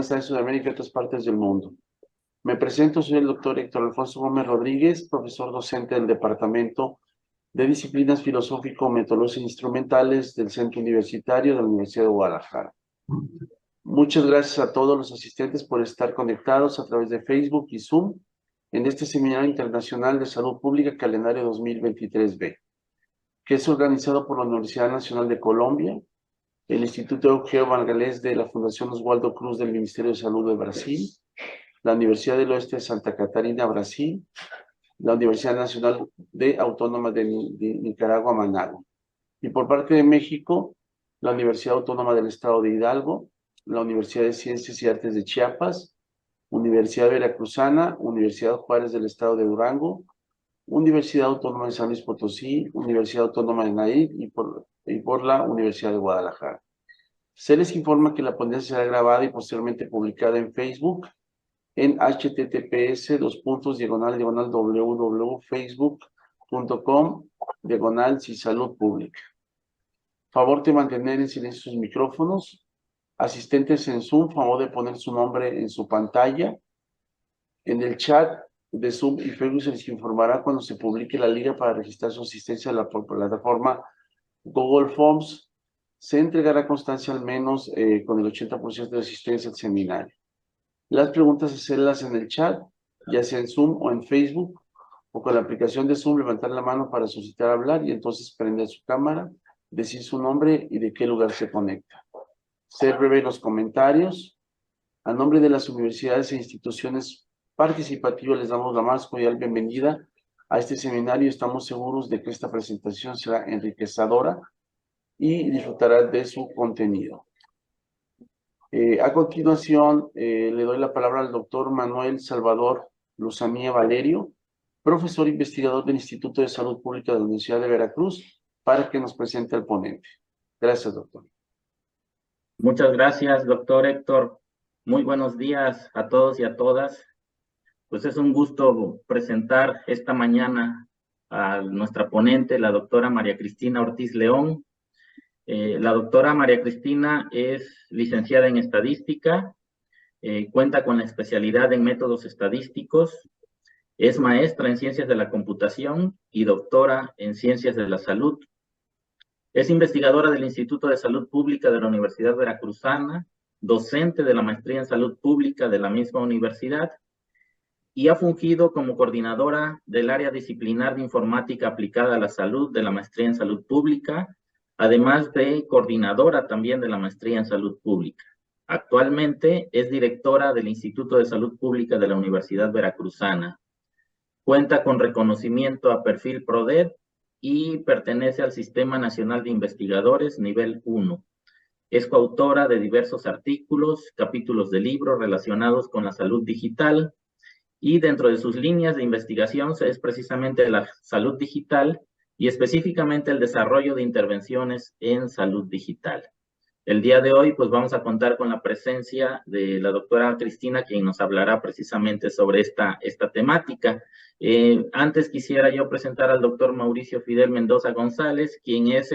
estar en Sudamérica y otras partes del mundo. Me presento, soy el doctor Héctor Alfonso Gómez Rodríguez, profesor docente del Departamento de Disciplinas Filosófico-Metodológicas e Instrumentales del Centro Universitario de la Universidad de Guadalajara. Muchas gracias a todos los asistentes por estar conectados a través de Facebook y Zoom en este Seminario Internacional de Salud Pública Calendario 2023B, que es organizado por la Universidad Nacional de Colombia, el Instituto Eugeo Margalés de la Fundación Oswaldo Cruz del Ministerio de Salud de Brasil, la Universidad del Oeste de Santa Catarina, Brasil, la Universidad Nacional Autónoma de Nicaragua, Managua. Y por parte de México, la Universidad Autónoma del Estado de Hidalgo, la Universidad de Ciencias y Artes de Chiapas, Universidad Veracruzana, Universidad Juárez del Estado de Durango, Universidad Autónoma de San Luis Potosí, Universidad Autónoma de Nayarit y por la Universidad de Guadalajara. Se les informa que la ponencia será grabada y posteriormente publicada en Facebook en https://www.facebook.com/Cisalud Pública. Favor de mantener en silencio sus micrófonos. Asistentes en Zoom, favor de poner su nombre en su pantalla. En el chat de Zoom y Facebook se les informará cuando se publique la liga para registrar su asistencia a la plataforma Google Forms. Se entregará constancia al menos con el 80% de asistencia al seminario. Las preguntas hacerlas en el chat, ya sea en Zoom o en Facebook, o con la aplicación de Zoom, levantar la mano para solicitar hablar y entonces prender su cámara, decir su nombre y de qué lugar se conecta. Ser breve en los comentarios. A nombre de las universidades e instituciones participativas les damos la más cordial bienvenida a este seminario. Estamos seguros de que esta presentación será enriquecedora y disfrutará de su contenido. A continuación, le doy la palabra al doctor Manuel Salvador Luzamía Valerio, profesor investigador del Instituto de Salud Pública de la Universidad de Veracruz, para que nos presente al ponente. Gracias, doctor. Muchas gracias, doctor Héctor. Muy buenos días a todos y a todas. Pues es un gusto presentar esta mañana a nuestra ponente, la doctora María Cristina Ortiz León. La doctora María Cristina es licenciada en estadística, cuenta con la especialidad en métodos estadísticos, es maestra en ciencias de la computación y doctora en ciencias de la salud. Es investigadora del Instituto de Salud Pública de la Universidad Veracruzana, docente de la maestría en salud pública de la misma universidad y ha fungido como coordinadora del área disciplinar de informática aplicada a la salud de la maestría en salud pública, además de coordinadora también de la maestría en salud pública. Actualmente es directora del Instituto de Salud Pública de la Universidad Veracruzana. Cuenta con reconocimiento a perfil PRODED y pertenece al Sistema Nacional de Investigadores nivel 1. Es coautora de diversos artículos, capítulos de libros relacionados con la salud digital y dentro de sus líneas de investigación es precisamente la salud digital y específicamente el desarrollo de intervenciones en salud digital. El día de hoy, pues vamos a contar con la presencia de la doctora Cristina, quien nos hablará precisamente sobre esta temática. Antes quisiera yo presentar al doctor Mauricio Fidel Mendoza González, quien es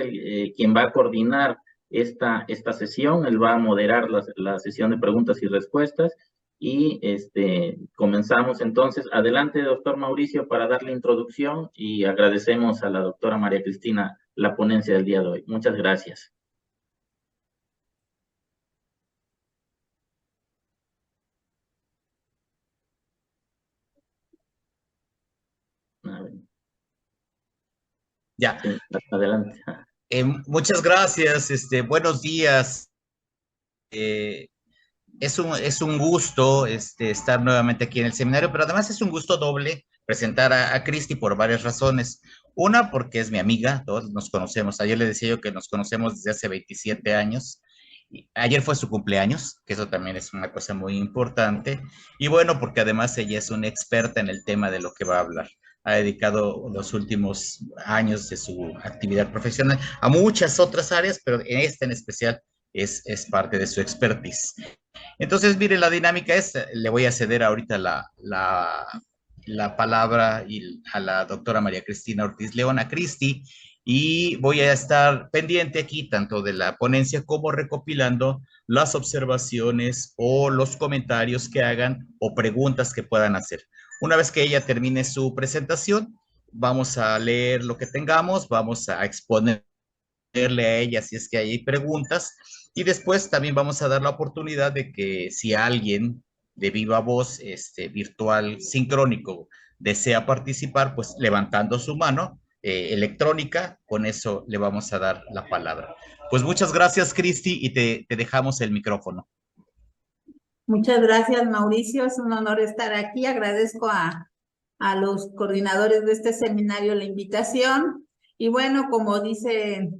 quien va a coordinar esta sesión. Él va a moderar la sesión de preguntas y respuestas. Y comenzamos entonces. Adelante, doctor Mauricio, para dar la introducción y agradecemos a la doctora María Cristina la ponencia del día de hoy. Muchas gracias. Ya. Sí, adelante. Muchas gracias. Buenos días. Es un gusto estar nuevamente aquí en el seminario, pero además es un gusto doble presentar a Cristi por varias razones. Una, porque es mi amiga, todos nos conocemos. Ayer le decía yo que nos conocemos desde hace 27 años. Ayer fue su cumpleaños, que eso también es una cosa muy importante. Y bueno, porque además ella es una experta en el tema de lo que va a hablar. Ha dedicado los últimos años de su actividad profesional a muchas otras áreas, pero en esta en especial es parte de su expertise. Entonces, mire, la dinámica es, le voy a ceder ahorita la palabra a la doctora María Cristina Ortiz León, a Cristi, y voy a estar pendiente aquí tanto de la ponencia como recopilando las observaciones o los comentarios que hagan o preguntas que puedan hacer. Una vez que ella termine su presentación, vamos a leer lo que tengamos, vamos a exponerle a ella si es que hay preguntas y después también vamos a dar la oportunidad de que si alguien de viva voz virtual sincrónico desea participar, pues levantando su mano electrónica, con eso le vamos a dar la palabra. Pues muchas gracias, Cristi, y te dejamos el micrófono. Muchas gracias, Mauricio. Es un honor estar aquí. Agradezco a los coordinadores de este seminario la invitación. Y bueno, como dice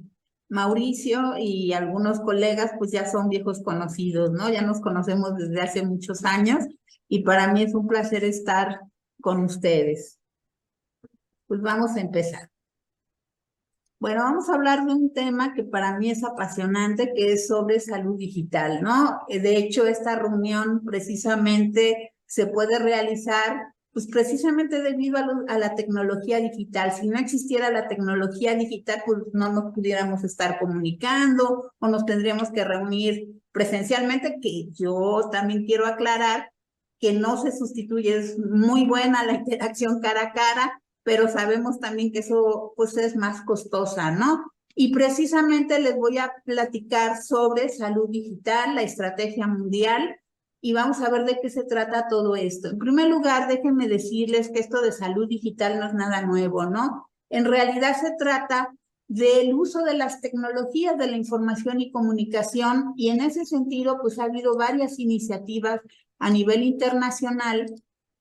Mauricio y algunos colegas, pues ya son viejos conocidos, ¿no? Ya nos conocemos desde hace muchos años y para mí es un placer estar con ustedes. Pues vamos a empezar. Bueno, vamos a hablar de un tema que para mí es apasionante, que es sobre salud digital, ¿no? De hecho, esta reunión precisamente se puede realizar, pues precisamente debido a la tecnología digital. Si no existiera la tecnología digital, pues no nos pudiéramos estar comunicando o nos tendríamos que reunir presencialmente, que yo también quiero aclarar que no se sustituye, es muy buena la interacción cara a cara, pero sabemos también que eso pues es más costosa, ¿no? Y precisamente les voy a platicar sobre salud digital, la estrategia mundial, y vamos a ver de qué se trata todo esto. En primer lugar, déjenme decirles que esto de salud digital no es nada nuevo, ¿no? En realidad se trata del uso de las tecnologías de la información y comunicación, y en ese sentido, pues ha habido varias iniciativas a nivel internacional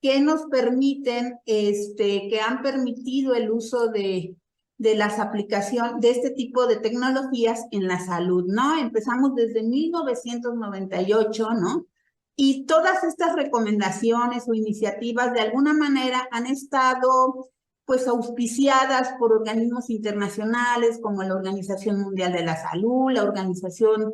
que nos permiten, que han permitido el uso de las aplicaciones, de este tipo de tecnologías en la salud, ¿no? Empezamos desde 1998, ¿no? Y todas estas recomendaciones o iniciativas de alguna manera han estado pues auspiciadas por organismos internacionales como la Organización Mundial de la Salud, la Organización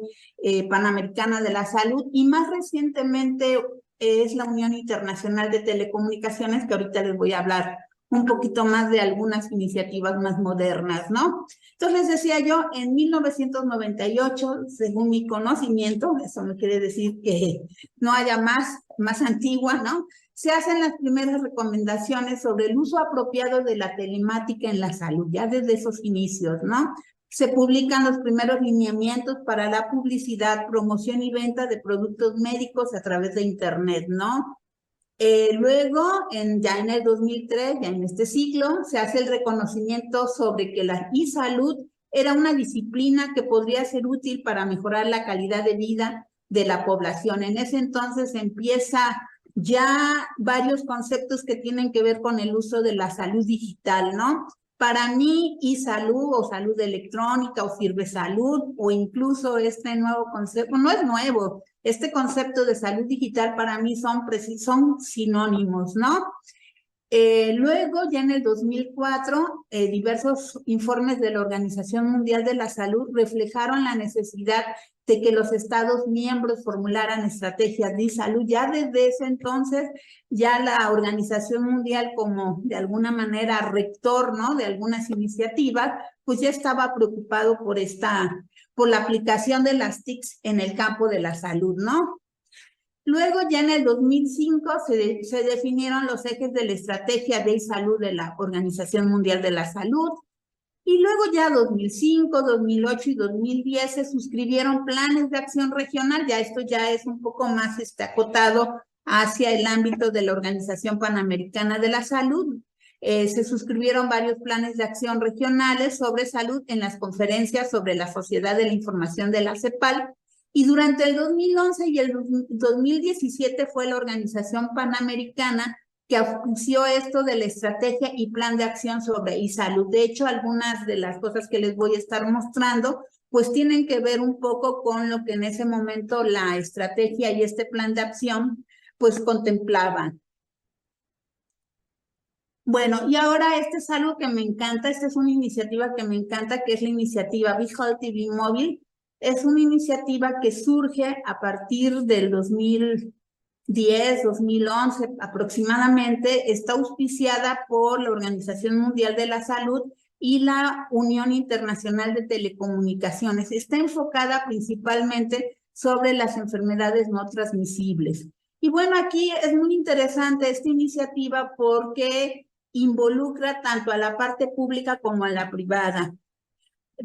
Panamericana de la Salud y más recientemente es la Unión Internacional de Telecomunicaciones, que ahorita les voy a hablar un poquito más de algunas iniciativas más modernas, ¿no? Entonces les decía yo, en 1998, según mi conocimiento, eso no quiere decir que no haya más antigua, ¿no? Se hacen las primeras recomendaciones sobre el uso apropiado de la telemática en la salud, ya desde esos inicios, ¿no? Se publican los primeros lineamientos para la publicidad, promoción y venta de productos médicos a través de Internet, ¿no? Luego, ya en el 2003, ya en este siglo, se hace el reconocimiento sobre que la e-salud era una disciplina que podría ser útil para mejorar la calidad de vida de la población. En ese entonces empieza ya varios conceptos que tienen que ver con el uso de la salud digital, ¿no? Para mí, e-salud o salud electrónica o sirve salud o incluso este nuevo concepto, no es nuevo, este concepto de salud digital para mí son sinónimos, ¿no? Luego, ya en el 2004, diversos informes de la Organización Mundial de la Salud reflejaron la necesidad de que los Estados miembros formularan estrategias de salud. Ya desde ese entonces, ya la Organización Mundial como de alguna manera rector, ¿no? De algunas iniciativas, pues ya estaba preocupado por la aplicación de las TICs en el campo de la salud, ¿no? Luego, ya en el 2005, se definieron los ejes de la estrategia de salud de la Organización Mundial de la Salud. Y luego ya 2005, 2008 y 2010 se suscribieron planes de acción regional. Ya esto ya es un poco más acotado hacia el ámbito de la Organización Panamericana de la Salud. Se suscribieron varios planes de acción regionales sobre salud en las conferencias sobre la Sociedad de la Información de la CEPAL. Y durante el 2011 y el 2017 fue la Organización Panamericana que auspició esto de la estrategia y plan de acción sobre e-salud. De hecho, algunas de las cosas que les voy a estar mostrando, pues tienen que ver un poco con lo que en ese momento la estrategia y este plan de acción, pues contemplaban. Bueno, y ahora este es algo que me encanta, esta es una iniciativa que me encanta, que es la iniciativa Be Healthy, Be Mobile. Es una iniciativa que surge a partir del 2010, 2011 aproximadamente, está auspiciada por la Organización Mundial de la Salud y la Unión Internacional de Telecomunicaciones. Está enfocada principalmente sobre las enfermedades no transmisibles. Y bueno, aquí es muy interesante esta iniciativa porque involucra tanto a la parte pública como a la privada,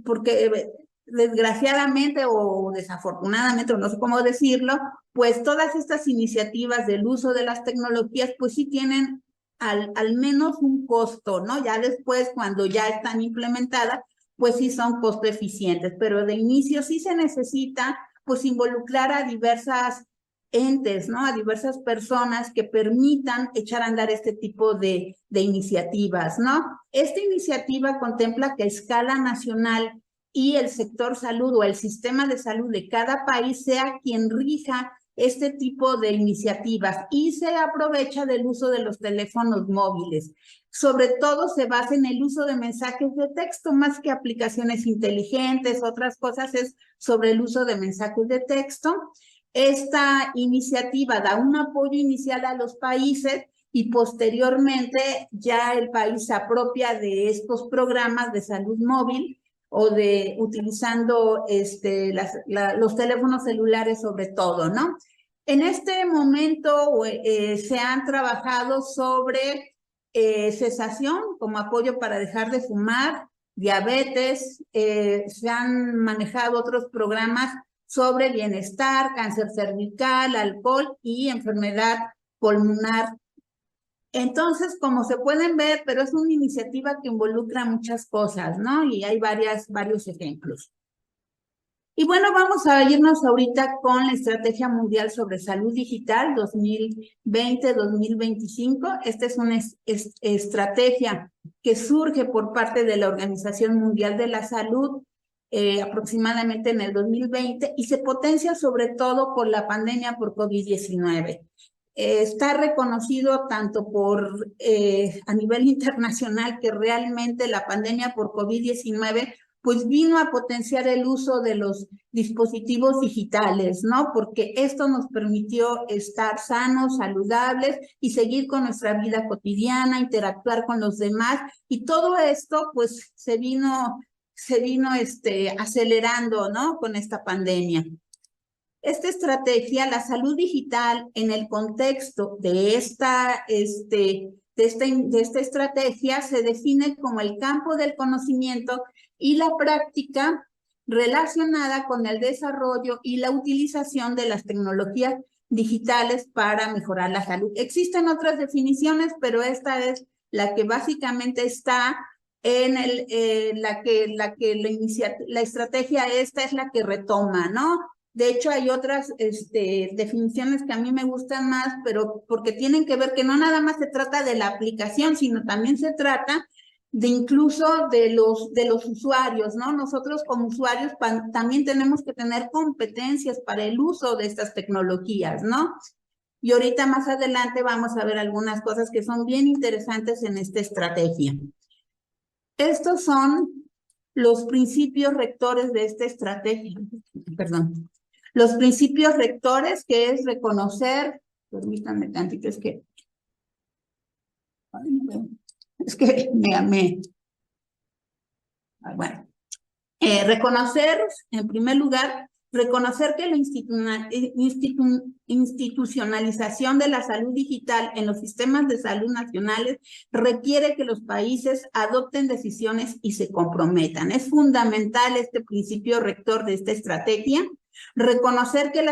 porque desgraciadamente o desafortunadamente, o no sé cómo decirlo, pues todas estas iniciativas del uso de las tecnologías, pues sí tienen al menos un costo, ¿no? Ya después, cuando ya están implementadas, pues sí son costo eficientes, pero de inicio sí se necesita, pues, involucrar a diversas entes, ¿no? A diversas personas que permitan echar a andar este tipo de iniciativas, ¿no? Esta iniciativa contempla que a escala nacional y el sector salud o el sistema de salud de cada país sea quien rija este tipo de iniciativas y se aprovecha del uso de los teléfonos móviles. Sobre todo se basa en el uso de mensajes de texto, más que aplicaciones inteligentes, otras cosas es sobre el uso de mensajes de texto. Esta iniciativa da un apoyo inicial a los países y posteriormente ya el país se apropia de estos programas de salud móvil o de utilizando los teléfonos celulares sobre todo, ¿no? En este momento se han trabajado sobre cesación como apoyo para dejar de fumar, diabetes, se han manejado otros programas sobre bienestar, cáncer cervical, alcohol y enfermedad pulmonar. Entonces, como se pueden ver, pero es una iniciativa que involucra muchas cosas, ¿no? Y hay varios ejemplos. Y bueno, vamos a irnos ahorita con la Estrategia Mundial sobre Salud Digital 2020-2025. Esta es una estrategia que surge por parte de la Organización Mundial de la Salud aproximadamente en el 2020 y se potencia sobre todo por la pandemia por COVID-19. Está reconocido tanto a nivel internacional que realmente la pandemia por COVID-19 pues vino a potenciar el uso de los dispositivos digitales, ¿no? Porque esto nos permitió estar sanos, saludables y seguir con nuestra vida cotidiana, interactuar con los demás y todo esto pues se vino acelerando, ¿no? Con esta pandemia. Esta estrategia, la salud digital, en el contexto de esta estrategia, se define como el campo del conocimiento y la práctica relacionada con el desarrollo y la utilización de las tecnologías digitales para mejorar la salud. Existen otras definiciones, pero esta es la que básicamente está en la estrategia esta es la que retoma, ¿no? De hecho, hay otras definiciones que a mí me gustan más, pero porque tienen que ver que no nada más se trata de la aplicación, sino también se trata de incluso de los usuarios, ¿no? Nosotros como usuarios también tenemos que tener competencias para el uso de estas tecnologías, ¿no? Y ahorita más adelante vamos a ver algunas cosas que son bien interesantes en esta estrategia. Estos son los principios rectores de esta estrategia. Perdón. Los principios rectores, que es reconocer, permítanme tantito, es que bueno, reconocer, en primer lugar, reconocer que la institucionalización de la salud digital en los sistemas de salud nacionales requiere que los países adopten decisiones y se comprometan. Es fundamental este principio rector de esta estrategia. Reconocer que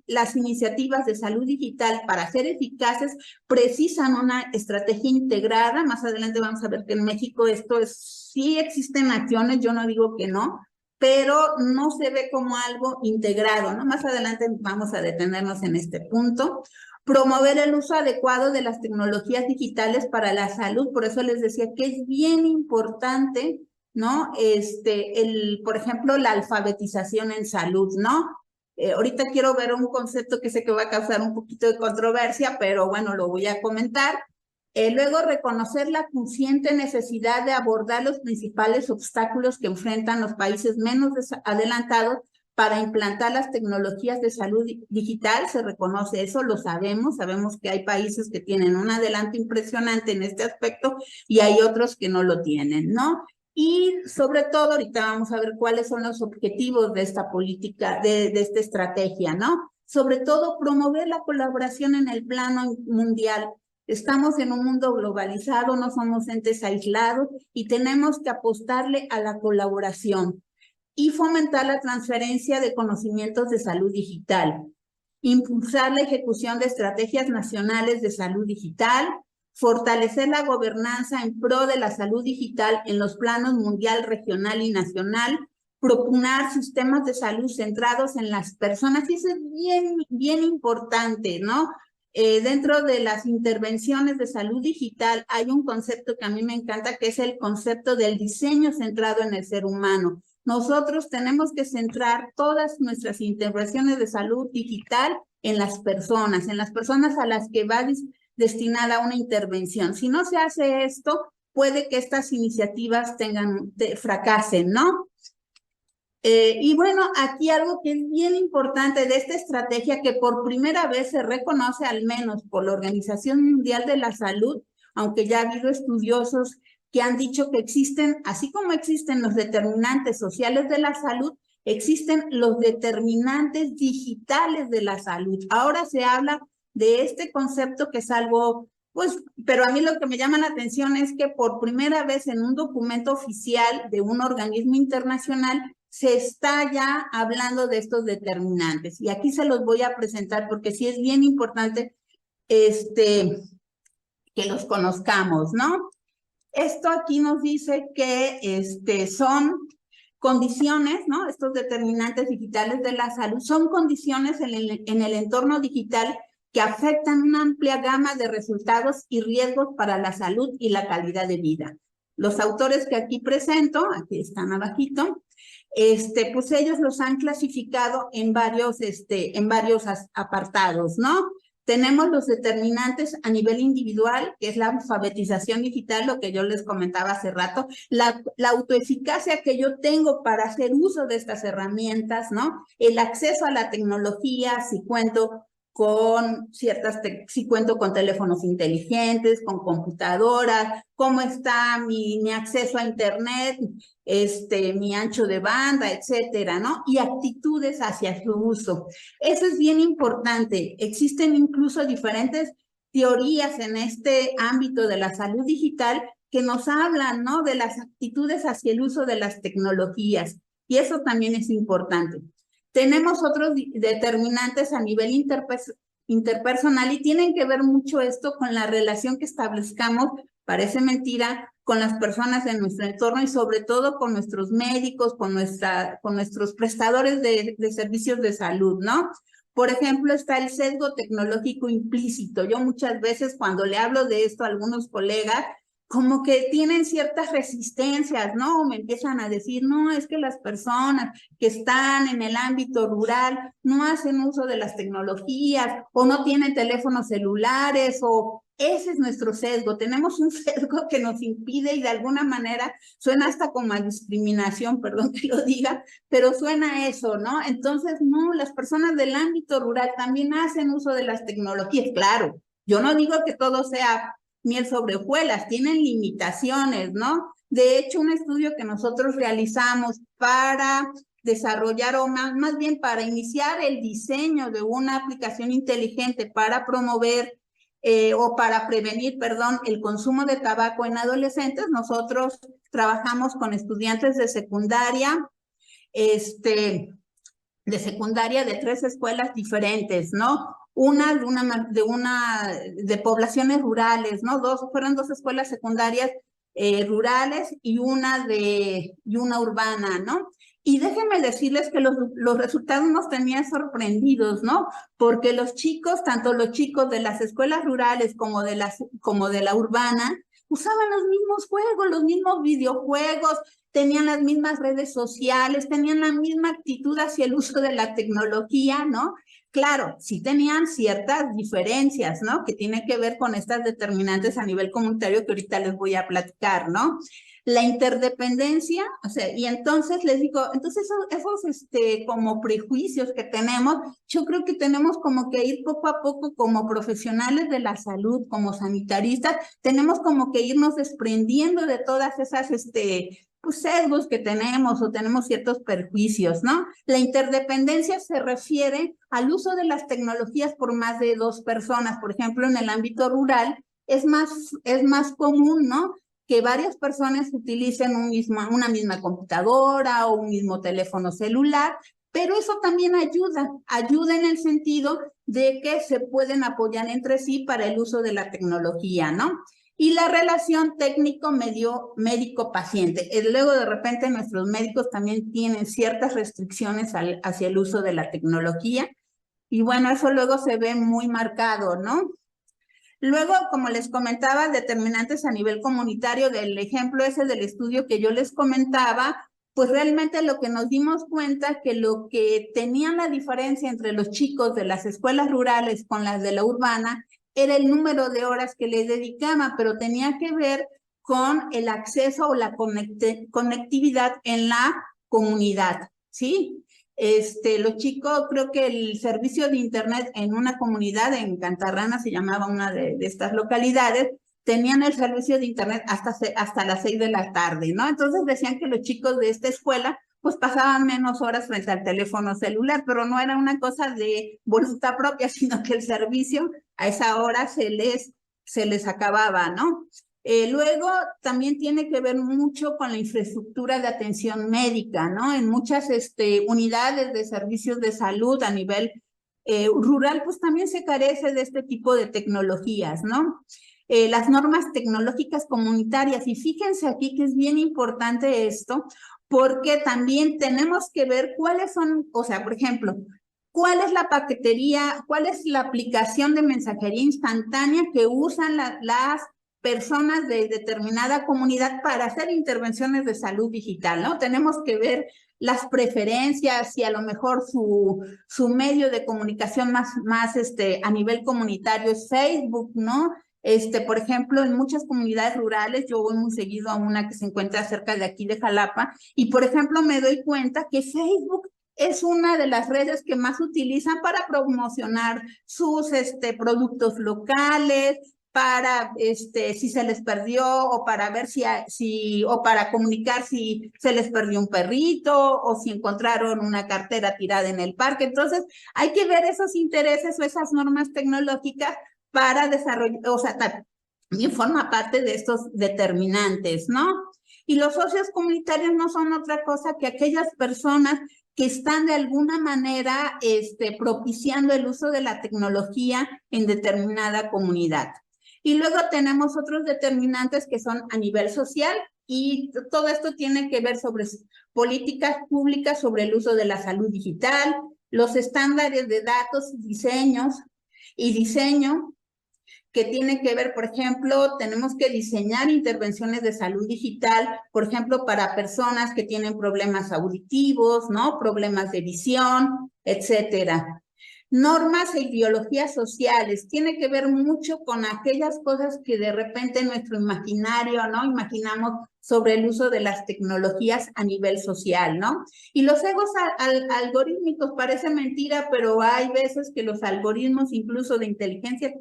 las iniciativas de salud digital para ser eficaces precisan una estrategia integrada. Más adelante vamos a ver que en México sí existen acciones, yo no digo que no, pero no se ve como algo integrado, ¿no? Más adelante vamos a detenernos en este punto. Promover el uso adecuado de las tecnologías digitales para la salud, por eso les decía que es bien importante, ¿no? Por ejemplo, la alfabetización en salud, ¿no? Ahorita quiero ver un concepto que sé que va a causar un poquito de controversia, pero bueno, lo voy a comentar. Luego, reconocer la consciente necesidad de abordar los principales obstáculos que enfrentan los países menos adelantados para implantar las tecnologías de salud digital. Se reconoce eso, lo sabemos que hay países que tienen un adelanto impresionante en este aspecto y hay otros que no lo tienen, ¿no? Y sobre todo, ahorita vamos a ver cuáles son los objetivos de esta política, de esta estrategia, ¿no? Sobre todo, promover la colaboración en el plano mundial. Estamos en un mundo globalizado, no somos entes aislados y tenemos que apostarle a la colaboración y fomentar la transferencia de conocimientos de salud digital. Impulsar la ejecución de estrategias nacionales de salud digital, fortalecer la gobernanza en pro de la salud digital en los planos mundial, regional y nacional, propugnar sistemas de salud centrados en las personas, y eso es bien importante, ¿no? Dentro de las intervenciones de salud digital hay un concepto que a mí me encanta, que es el concepto del diseño centrado en el ser humano. Nosotros tenemos que centrar todas nuestras intervenciones de salud digital en las personas a las que va destinada una intervención. Si no se hace esto, puede que estas iniciativas fracasen, ¿no? Y bueno, aquí algo que es bien importante de esta estrategia, que por primera vez se reconoce, al menos por la Organización Mundial de la Salud, aunque ya ha habido estudiosos que han dicho que existen, así como existen los determinantes sociales de la salud, existen los determinantes digitales de la salud. Ahora se habla de este concepto que es algo, pues, pero a mí lo que me llama la atención es que por primera vez en un documento oficial de un organismo internacional se está ya hablando de estos determinantes. Y aquí se los voy a presentar porque sí es bien importante que los conozcamos, ¿no? Esto aquí nos dice que son condiciones, ¿no? Estos determinantes digitales de la salud son condiciones en el entorno digital que afectan una amplia gama de resultados y riesgos para la salud y la calidad de vida. Los autores que aquí presento, aquí están abajito, pues ellos los han clasificado en varios apartados, ¿no? Tenemos los determinantes a nivel individual, que es la alfabetización digital, lo que yo les comentaba hace rato, la autoeficacia que yo tengo para hacer uso de estas herramientas, ¿no? El acceso a la tecnología, si cuento con teléfonos inteligentes, con computadoras, cómo está mi acceso a internet, mi ancho de banda, etcétera, ¿no? Y actitudes hacia su uso. Eso es bien importante. Existen incluso diferentes teorías en este ámbito de la salud digital que nos hablan, ¿no? De las actitudes hacia el uso de las tecnologías. Y eso también es importante. Tenemos otros determinantes a nivel interpersonal y tienen que ver mucho esto con la relación que establezcamos, parece mentira, con las personas en nuestro entorno y sobre todo con nuestros médicos, con nuestros prestadores de servicios de salud, ¿no? Por ejemplo, está el sesgo tecnológico implícito. Yo muchas veces cuando le hablo de esto a algunos colegas, como que tienen ciertas resistencias, ¿no? Me empiezan a decir, no, es que las personas que están en el ámbito rural no hacen uso de las tecnologías o no tienen teléfonos celulares, o ese es nuestro sesgo. Tenemos un sesgo que nos impide y de alguna manera suena hasta como a discriminación, perdón que lo diga, pero suena eso, ¿no? Entonces, no, las personas del ámbito rural también hacen uso de las tecnologías. Claro, yo no digo que todo sea miel sobre hojuelas, tienen limitaciones, ¿no? De hecho, un estudio que nosotros realizamos para desarrollar, o más bien para iniciar el diseño de una aplicación inteligente para promover o para prevenir, perdón, el consumo de tabaco en adolescentes, nosotros trabajamos con estudiantes de secundaria, de 3 escuelas diferentes, ¿no? De poblaciones rurales, ¿no? Fueron 2 escuelas secundarias rurales y una urbana, ¿no? Y déjenme decirles que los resultados nos tenían sorprendidos, ¿no? Porque los chicos, tanto los chicos de las escuelas rurales como de la urbana, usaban los mismos juegos, los mismos videojuegos, tenían las mismas redes sociales, tenían la misma actitud hacia el uso de la tecnología, ¿no? Claro, sí tenían ciertas diferencias, ¿no? Que tienen que ver con estas determinantes a nivel comunitario que ahorita les voy a platicar, ¿no? La interdependencia, o sea, y entonces les digo, entonces esos como prejuicios que tenemos, yo creo que tenemos como que ir poco a poco como profesionales de la salud, como sanitaristas, tenemos como que irnos desprendiendo de todas esas pues, sesgos que tenemos o tenemos ciertos perjuicios, ¿no? La interdependencia se refiere al uso de las tecnologías por más de 2 personas. Por ejemplo, en el ámbito rural es más común, ¿no?, que varias personas utilicen una misma computadora o un mismo teléfono celular, pero eso también ayuda en el sentido de que se pueden apoyar entre sí para el uso de la tecnología, ¿no? Y la relación médico-paciente. Luego, de repente, nuestros médicos también tienen ciertas restricciones hacia el uso de la tecnología, y bueno, eso luego se ve muy marcado, ¿no? Luego, como les comentaba, determinantes a nivel comunitario, del ejemplo ese del estudio que yo les comentaba, pues realmente lo que nos dimos cuenta que lo que tenía la diferencia entre los chicos de las escuelas rurales con las de la urbana era el número de horas que les dedicaban, pero tenía que ver con el acceso o la conectividad en la comunidad, ¿sí? Los chicos, creo que el servicio de internet en una comunidad, en Cantarrana se llamaba una de estas localidades, tenían el servicio de internet hasta las 6 de la tarde, ¿no? Entonces decían que los chicos de esta escuela pues pasaban menos horas frente al teléfono celular, pero no era una cosa de voluntad propia, sino que el servicio a esa hora se les acababa, ¿no? Luego también tiene que ver mucho con la infraestructura de atención médica, ¿no? En muchas unidades de servicios de salud a nivel rural, pues también se carece de este tipo de tecnologías, ¿no? Las normas tecnológicas comunitarias, y fíjense aquí que es bien importante esto, porque también tenemos que ver cuáles son, o sea, por ejemplo, cuál es la paquetería, cuál es la aplicación de mensajería instantánea que usan las personas de determinada comunidad para hacer intervenciones de salud digital, ¿no? Tenemos que ver las preferencias y a lo mejor su medio de comunicación más a nivel comunitario es Facebook, ¿no? Por ejemplo, en muchas comunidades rurales, yo voy muy seguido a una que se encuentra cerca de aquí de Jalapa, y por ejemplo me doy cuenta que Facebook es una de las redes que más utilizan para promocionar sus productos locales, para si se les perdió, o para ver o para comunicar si se les perdió un perrito o si encontraron una cartera tirada en el parque. Entonces hay que ver esos intereses o esas normas tecnológicas para desarrollar, o sea, también forma parte de estos determinantes, ¿no? Y los socios comunitarios no son otra cosa que aquellas personas que están de alguna manera propiciando el uso de la tecnología en determinada comunidad. Y luego tenemos otros determinantes que son a nivel social, y todo esto tiene que ver sobre políticas públicas sobre el uso de la salud digital, los estándares de datos y diseño, que tiene que ver, por ejemplo, tenemos que diseñar intervenciones de salud digital, por ejemplo, para personas que tienen problemas auditivos, ¿no? Problemas de visión, etcétera. Normas e ideologías sociales, tiene que ver mucho con aquellas cosas que de repente en nuestro imaginario, ¿no? Imaginamos sobre el uso de las tecnologías a nivel social, ¿no? Y los sesgos algorítmicos, parece mentira, pero hay veces que los algoritmos, incluso de inteligencia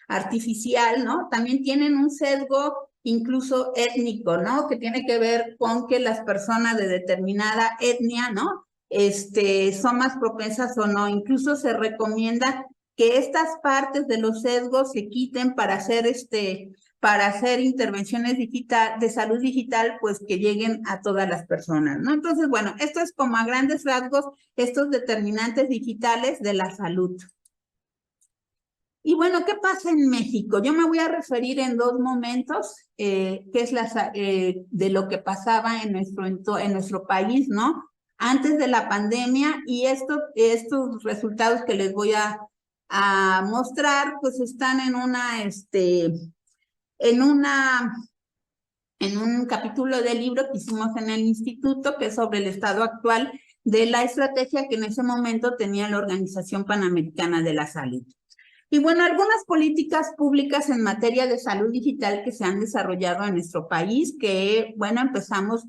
artificial, ¿no? También tienen un sesgo incluso étnico, ¿no? Que tiene que ver con que las personas de determinada etnia, ¿no? Son más propensas o no. Incluso se recomienda que estas partes de los sesgos se quiten para hacer intervenciones de salud digital, pues que lleguen a todas las personas, ¿no? Entonces, bueno, esto es como a grandes rasgos estos determinantes digitales de la salud. Y bueno, ¿qué pasa en México? Yo me voy a referir en 2 momentos, que es de lo que pasaba en nuestro país, ¿no? Antes de la pandemia, y estos resultados que les voy a mostrar, pues están en un capítulo del libro que hicimos en el instituto, que es sobre el estado actual de la estrategia que en ese momento tenía la Organización Panamericana de la Salud. Y bueno, algunas políticas públicas en materia de salud digital que se han desarrollado en nuestro país, que bueno, empezamos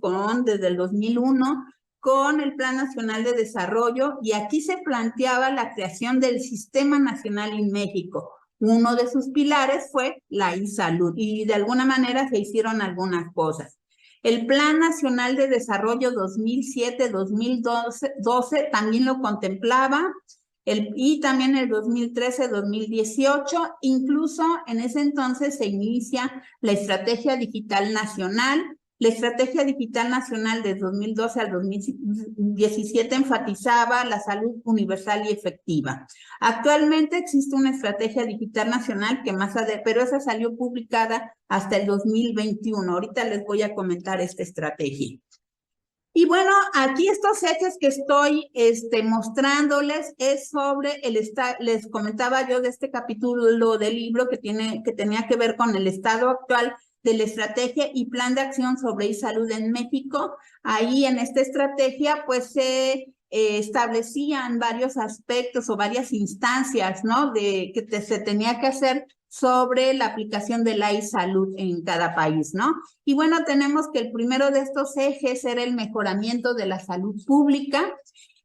desde el 2001 con el Plan Nacional de Desarrollo, y aquí se planteaba la creación del Sistema Nacional InMéxico. Uno de sus pilares fue la e-salud, y de alguna manera se hicieron algunas cosas. El Plan Nacional de Desarrollo 2007-2012 también lo contemplaba, y también el 2013-2018, incluso en ese entonces se inicia la Estrategia Digital Nacional. La Estrategia Digital Nacional de 2012 al 2017 enfatizaba la salud universal y efectiva. Actualmente existe una Estrategia Digital Nacional que pero esa salió publicada hasta el 2021. Ahorita les voy a comentar esta estrategia. Y bueno, aquí estos ejes que estoy mostrándoles es sobre les comentaba yo de este capítulo del libro que tenía que ver con el estado actual de la estrategia y plan de acción sobre e-salud en México. Ahí en esta estrategia pues se establecían varios aspectos o varias instancias, ¿no? Que se tenía que hacer sobre la aplicación de la e-salud en cada país, ¿no? Y bueno, tenemos que el primero de estos ejes era el mejoramiento de la salud pública,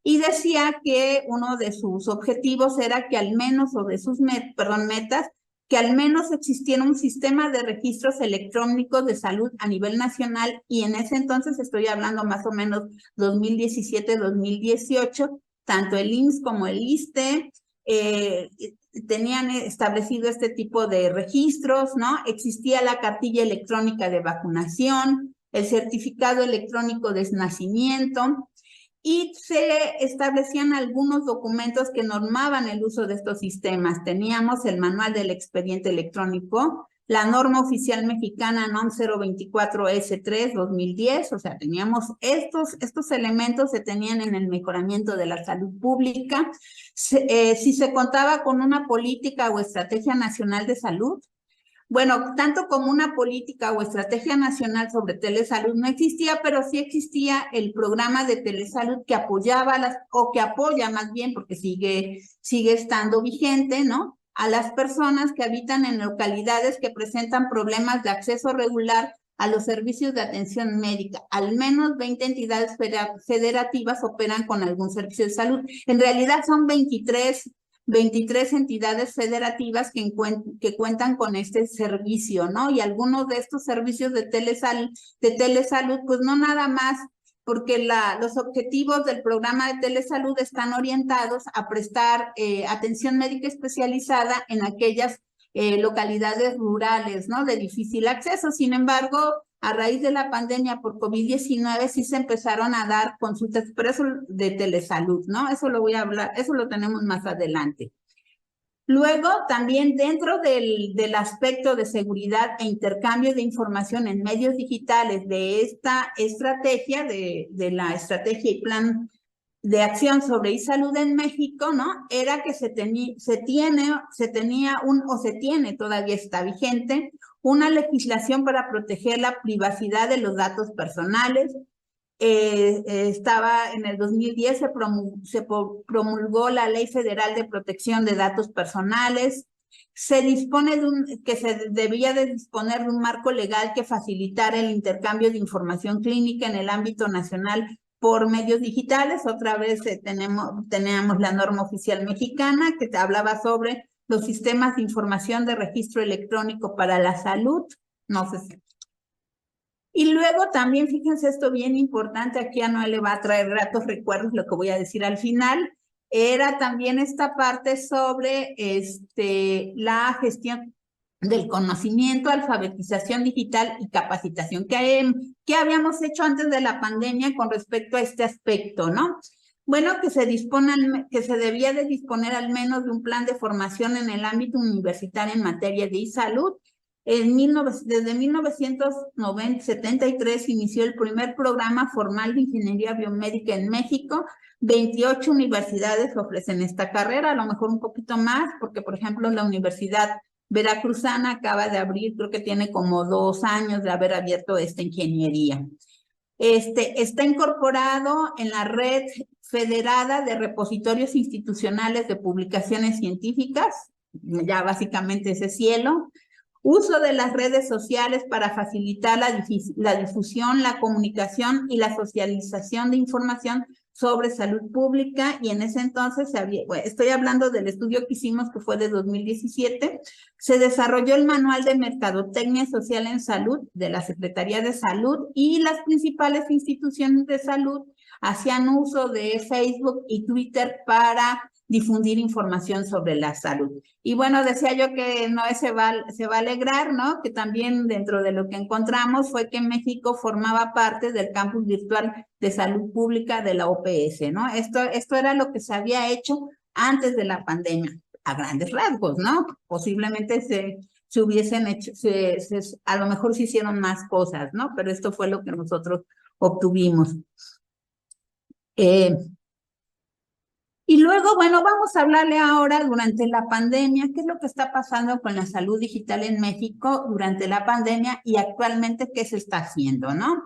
y decía que uno de sus objetivos era que al menos, o de sus metas, que al menos existiera un sistema de registros electrónicos de salud a nivel nacional, y en ese entonces estoy hablando más o menos 2017-2018, tanto el IMSS como el ISSSTE tenían establecido este tipo de registros, ¿no? Existía la cartilla electrónica de vacunación, el certificado electrónico de nacimiento, y se establecían algunos documentos que normaban el uso de estos sistemas. Teníamos el manual del expediente electrónico, la norma oficial mexicana NOM 024S3-2010, o sea, teníamos estos elementos se tenían en el mejoramiento de la salud pública. Si se contaba con una política o estrategia nacional de salud, bueno, tanto como una política o estrategia nacional sobre telesalud no existía, pero sí existía el programa de telesalud que apoyaba que apoya más bien, porque sigue estando vigente, ¿no? A las personas que habitan en localidades que presentan problemas de acceso regular a los servicios de atención médica. Al menos 20 entidades federativas operan con algún servicio de salud. En realidad son 23 entidades federativas que cuentan con este servicio, ¿no? Y algunos de estos servicios de telesalud, pues no nada más, porque los objetivos del programa de telesalud están orientados a prestar atención médica especializada en aquellas localidades rurales, ¿no? De difícil acceso. Sin embargo, a raíz de la pandemia por COVID-19 sí se empezaron a dar consultas expreso de telesalud, ¿no? Eso lo voy a hablar, eso lo tenemos más adelante. Luego, también dentro del aspecto de seguridad e intercambio de información en medios digitales de esta estrategia, de la estrategia y plan de acción sobre e-salud en México, ¿no? Era que se tiene, todavía está vigente, una legislación para proteger la privacidad de los datos personales. Estaba en el 2010, se promulgó la Ley Federal de Protección de Datos Personales. Se dispone que se debía de disponer de un marco legal que facilitara el intercambio de información clínica en el ámbito nacional por medios digitales. Otra vez teníamos la norma oficial mexicana que hablaba sobre los sistemas de información de registro electrónico para la salud. No sé si. Y luego también, fíjense esto bien importante, aquí a Noel le va a traer gratos recuerdos lo que voy a decir al final, era también esta parte sobre la gestión del conocimiento, alfabetización digital y capacitación que habíamos hecho antes de la pandemia con respecto a este aspecto, ¿no? Bueno, que se debía de disponer al menos de un plan de formación en el ámbito universitario en materia de e-salud. Desde 1973 inició el primer programa formal de ingeniería biomédica en México. 28 universidades ofrecen esta carrera, a lo mejor un poquito más, porque por ejemplo la Universidad Veracruzana acaba de abrir, creo que tiene como 2 años de haber abierto esta ingeniería. Está incorporado en la red federada de repositorios institucionales de publicaciones científicas, ya básicamente ese cielo. Uso de las redes sociales para facilitar la difusión, la comunicación y la socialización de información sobre salud pública, y en ese entonces, estoy hablando del estudio que hicimos, que fue de 2017, se desarrolló el Manual de Mercadotecnia Social en Salud de la Secretaría de Salud, y las principales instituciones de salud hacían uso de Facebook y Twitter para difundir información sobre la salud. Y bueno, decía yo que Noé se va a alegrar, ¿no? Que también dentro de lo que encontramos fue que México formaba parte del campus virtual de salud pública de la OPS, ¿no? Esto era lo que se había hecho antes de la pandemia, a grandes rasgos, ¿no? Posiblemente se hubiesen hecho, a lo mejor se hicieron más cosas, ¿no? Pero esto fue lo que nosotros obtuvimos. Y luego, bueno, vamos a hablarle ahora durante la pandemia, qué es lo que está pasando con la salud digital en México durante la pandemia y actualmente qué se está haciendo, ¿no?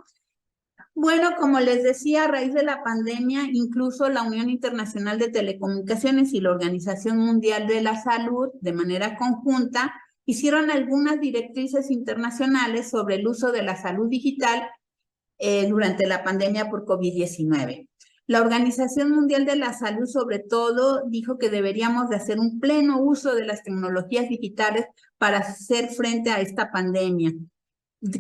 Bueno, como les decía, a raíz de la pandemia, incluso la Unión Internacional de Telecomunicaciones y la Organización Mundial de la Salud, de manera conjunta, hicieron algunas directrices internacionales sobre el uso de la salud digital durante la pandemia por COVID-19. La Organización Mundial de la Salud, sobre todo, dijo que deberíamos de hacer un pleno uso de las tecnologías digitales para hacer frente a esta pandemia,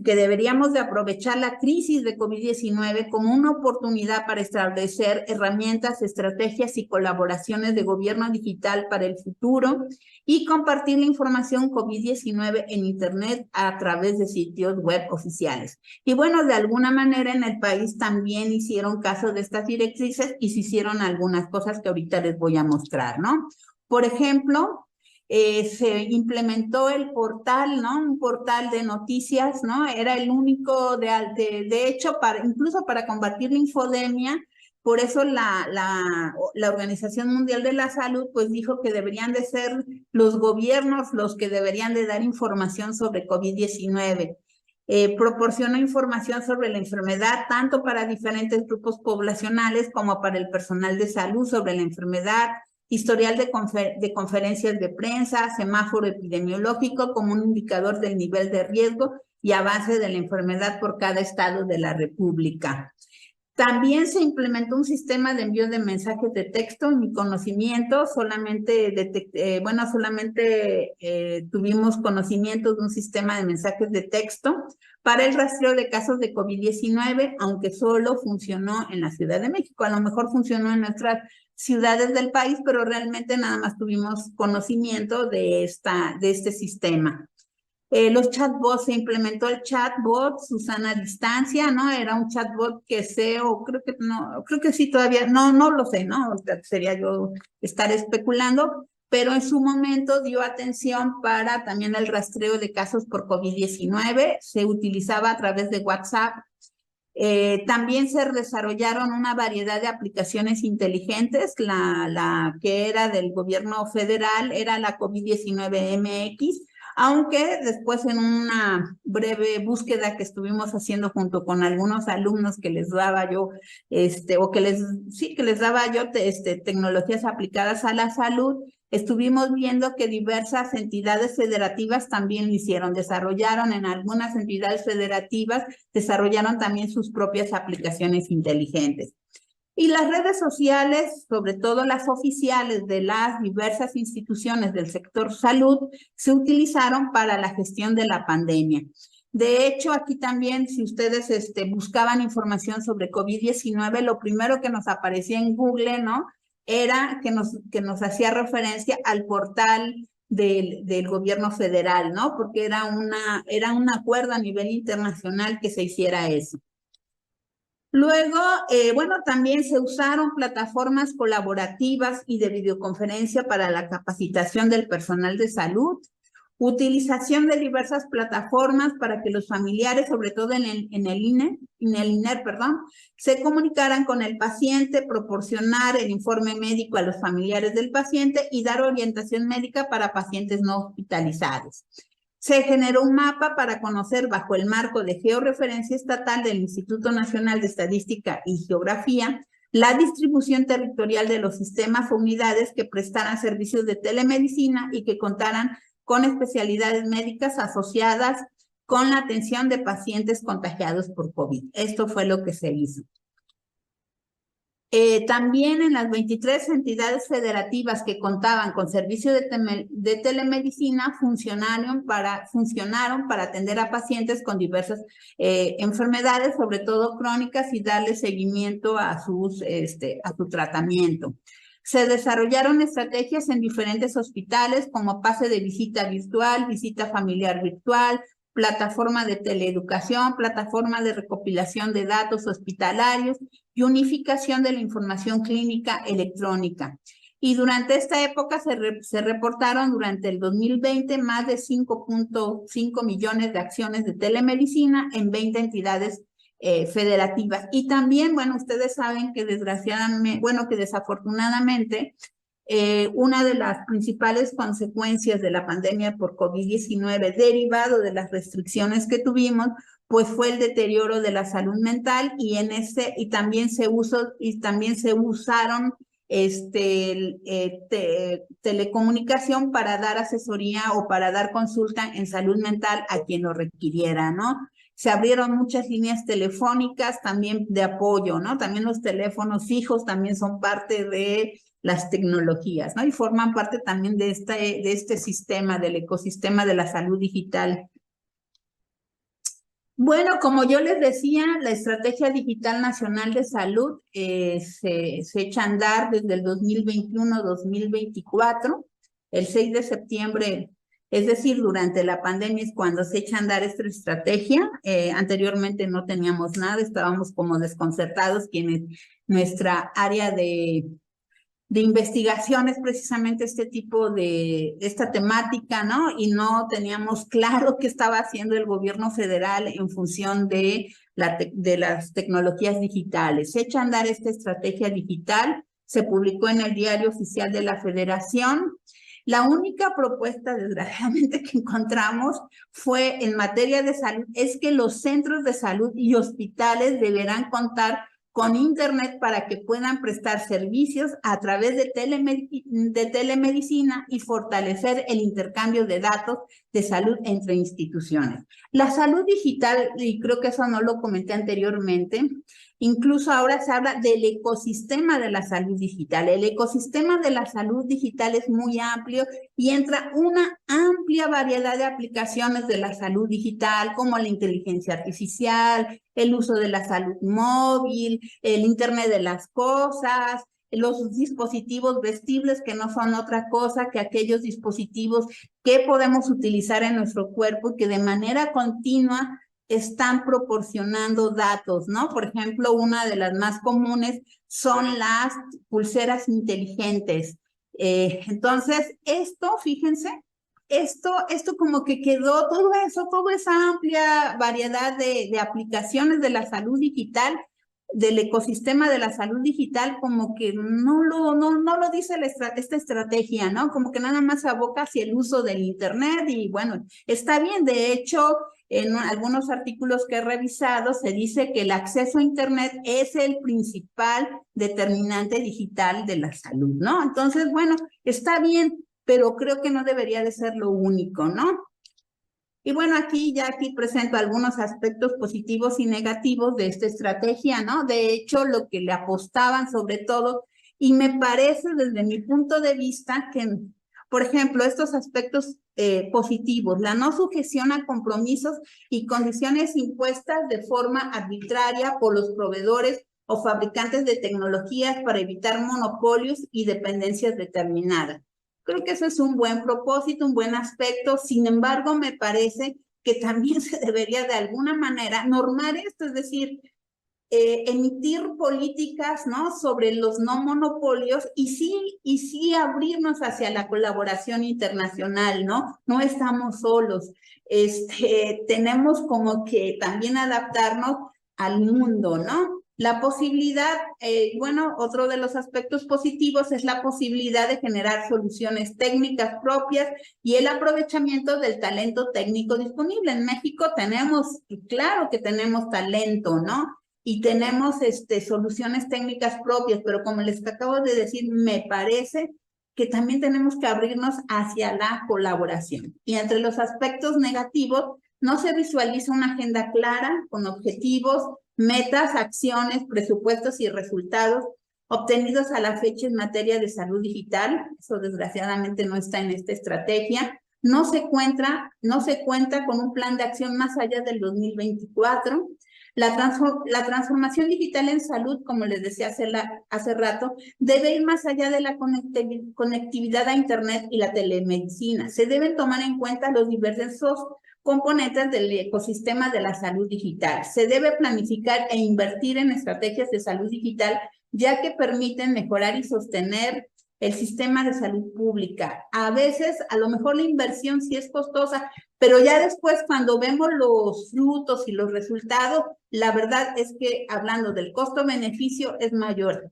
que deberíamos de aprovechar la crisis de COVID-19 como una oportunidad para establecer herramientas, estrategias y colaboraciones de gobierno digital para el futuro y compartir la información COVID-19 en Internet a través de sitios web oficiales. Y bueno, de alguna manera en el país también hicieron caso de estas directrices y se hicieron algunas cosas que ahorita les voy a mostrar, ¿no? Por ejemplo, se implementó el portal, ¿no? Un portal de noticias, ¿no? Era el único, de hecho, incluso para combatir la infodemia. Por eso la Organización Mundial de la Salud pues dijo que deberían de ser los gobiernos los que deberían de dar información sobre COVID-19. Proporcionó información sobre la enfermedad tanto para diferentes grupos poblacionales como para el personal de salud sobre la enfermedad, historial de conferencias de prensa, semáforo epidemiológico como un indicador del nivel de riesgo y avance de la enfermedad por cada estado de la República. También se implementó un sistema de envío de mensajes de texto. En mi conocimiento, solamente tuvimos conocimiento de un sistema de mensajes de texto para el rastreo de casos de COVID-19, aunque solo funcionó en la Ciudad de México. A lo mejor funcionó en nuestras ciudades del país, pero realmente nada más tuvimos conocimiento de este sistema. Los chatbots, se implementó el chatbot Susana Distancia, ¿no? Era un chatbot que creo que sí todavía, no lo sé, ¿no? Sería yo estar especulando, pero en su momento dio atención para también el rastreo de casos por COVID-19, se utilizaba a través de WhatsApp. También se desarrollaron una variedad de aplicaciones inteligentes, la que era del gobierno federal era la COVID-19 MX, aunque después en una breve búsqueda que estuvimos haciendo junto con algunos alumnos que les daba yo, tecnologías aplicadas a la salud, estuvimos viendo que diversas entidades federativas también lo hicieron, en algunas entidades federativas, desarrollaron también sus propias aplicaciones inteligentes. Y las redes sociales, sobre todo las oficiales de las diversas instituciones del sector salud, se utilizaron para la gestión de la pandemia. De hecho, aquí también, si ustedes buscaban información sobre COVID-19, lo primero que nos aparecía en Google, ¿no? Era que nos hacía referencia al portal del gobierno federal, ¿no? Porque era un acuerdo a nivel internacional que se hiciera eso. Luego, también se usaron plataformas colaborativas y de videoconferencia para la capacitación del personal de salud, utilización de diversas plataformas para que los familiares, sobre todo en el INER, se comunicaran con el paciente, proporcionar el informe médico a los familiares del paciente y dar orientación médica para pacientes no hospitalizados. Se generó un mapa para conocer bajo el marco de georreferencia estatal del Instituto Nacional de Estadística y Geografía la distribución territorial de los sistemas o unidades que prestaran servicios de telemedicina y que contaran con especialidades médicas asociadas con la atención de pacientes contagiados por COVID. Esto fue lo que se hizo. También en las 23 entidades federativas que contaban con servicio de telemedicina funcionaron para atender a pacientes con diversas enfermedades, sobre todo crónicas, y darle seguimiento a su tratamiento. Se desarrollaron estrategias en diferentes hospitales como pase de visita virtual, visita familiar virtual, plataforma de teleeducación, plataforma de recopilación de datos hospitalarios y unificación de la información clínica electrónica. Y durante esta época se reportaron durante el 2020 más de 5.5 millones de acciones de telemedicina en 20 entidades federativas. Y también, bueno, ustedes saben que desafortunadamente, una de las principales consecuencias de la pandemia por COVID-19 derivado de las restricciones que tuvimos, pues fue el deterioro de la salud mental y también se usaron telecomunicación para dar asesoría o para dar consulta en salud mental a quien lo requiriera, ¿no? Se abrieron muchas líneas telefónicas también de apoyo, ¿no? También los teléfonos fijos también son parte de las tecnologías, ¿no? Y forman parte también de este sistema, del ecosistema de la salud digital. Bueno, como yo les decía, la Estrategia Digital Nacional de Salud se echa a andar desde el 2021-2024. El 6 de septiembre, es decir, durante la pandemia es cuando se echa a andar esta estrategia. Anteriormente no teníamos nada, estábamos como desconcertados, quienes nuestra área de investigación es precisamente esta temática, ¿no? Y no teníamos claro qué estaba haciendo el gobierno federal en función de las tecnologías digitales. Se echa a andar esta estrategia digital, se publicó en el Diario Oficial de la Federación. La única propuesta, desgraciadamente, que encontramos fue en materia de salud, es que los centros de salud y hospitales deberán contar con internet para que puedan prestar servicios a través de telemedicina y fortalecer el intercambio de datos de salud entre instituciones. La salud digital, y creo que eso no lo comenté anteriormente, incluso ahora se habla del ecosistema de la salud digital. El ecosistema de la salud digital es muy amplio y entra una amplia variedad de aplicaciones de la salud digital, como la inteligencia artificial, el uso de la salud móvil, el Internet de las cosas, los dispositivos vestibles, que no son otra cosa que aquellos dispositivos que podemos utilizar en nuestro cuerpo y que de manera continua están proporcionando datos, ¿no? Por ejemplo, una de las más comunes son las pulseras inteligentes. Entonces, fíjense, esto como que quedó toda esa amplia variedad de aplicaciones de la salud digital, del ecosistema de la salud digital, como que no lo dice esta estrategia, ¿no? Como que nada más se aboca hacia el uso del Internet y bueno, está bien. De hecho, en algunos artículos que he revisado se dice que el acceso a Internet es el principal determinante digital de la salud, ¿no? Entonces, bueno, está bien, pero creo que no debería de ser lo único, ¿no? Y bueno, aquí presento algunos aspectos positivos y negativos de esta estrategia, ¿no? De hecho, lo que le apostaban sobre todo, y me parece desde mi punto de vista que, por ejemplo, estos aspectos positivos, la no sujeción a compromisos y condiciones impuestas de forma arbitraria por los proveedores o fabricantes de tecnologías para evitar monopolios y dependencias determinadas. Creo que eso es un buen propósito, un buen aspecto. Sin embargo, me parece que también se debería de alguna manera normar esto, es decir, emitir políticas, ¿no?, sobre los no monopolios y sí abrirnos hacia la colaboración internacional, ¿no? No estamos solos. Tenemos como que también adaptarnos al mundo, ¿no? La posibilidad, bueno, otro de los aspectos positivos es la posibilidad de generar soluciones técnicas propias y el aprovechamiento del talento técnico disponible. En México claro que tenemos talento, ¿no? Y tenemos soluciones técnicas propias, pero como les acabo de decir, me parece que también tenemos que abrirnos hacia la colaboración. Y entre los aspectos negativos, no se visualiza una agenda clara, con objetivos, metas, acciones, presupuestos y resultados obtenidos a la fecha en materia de salud digital. Eso desgraciadamente no está en esta estrategia. No se cuenta con un plan de acción más allá del 2024. La transformación digital en salud, como les decía hace rato, debe ir más allá de la conectividad a Internet y la telemedicina. Se deben tomar en cuenta los diversos componentes del ecosistema de la salud digital. Se debe planificar e invertir en estrategias de salud digital, ya que permiten mejorar y sostener el sistema de salud pública. A veces, a lo mejor la inversión sí es costosa, pero ya después cuando vemos los frutos y los resultados, la verdad es que hablando del costo-beneficio es mayor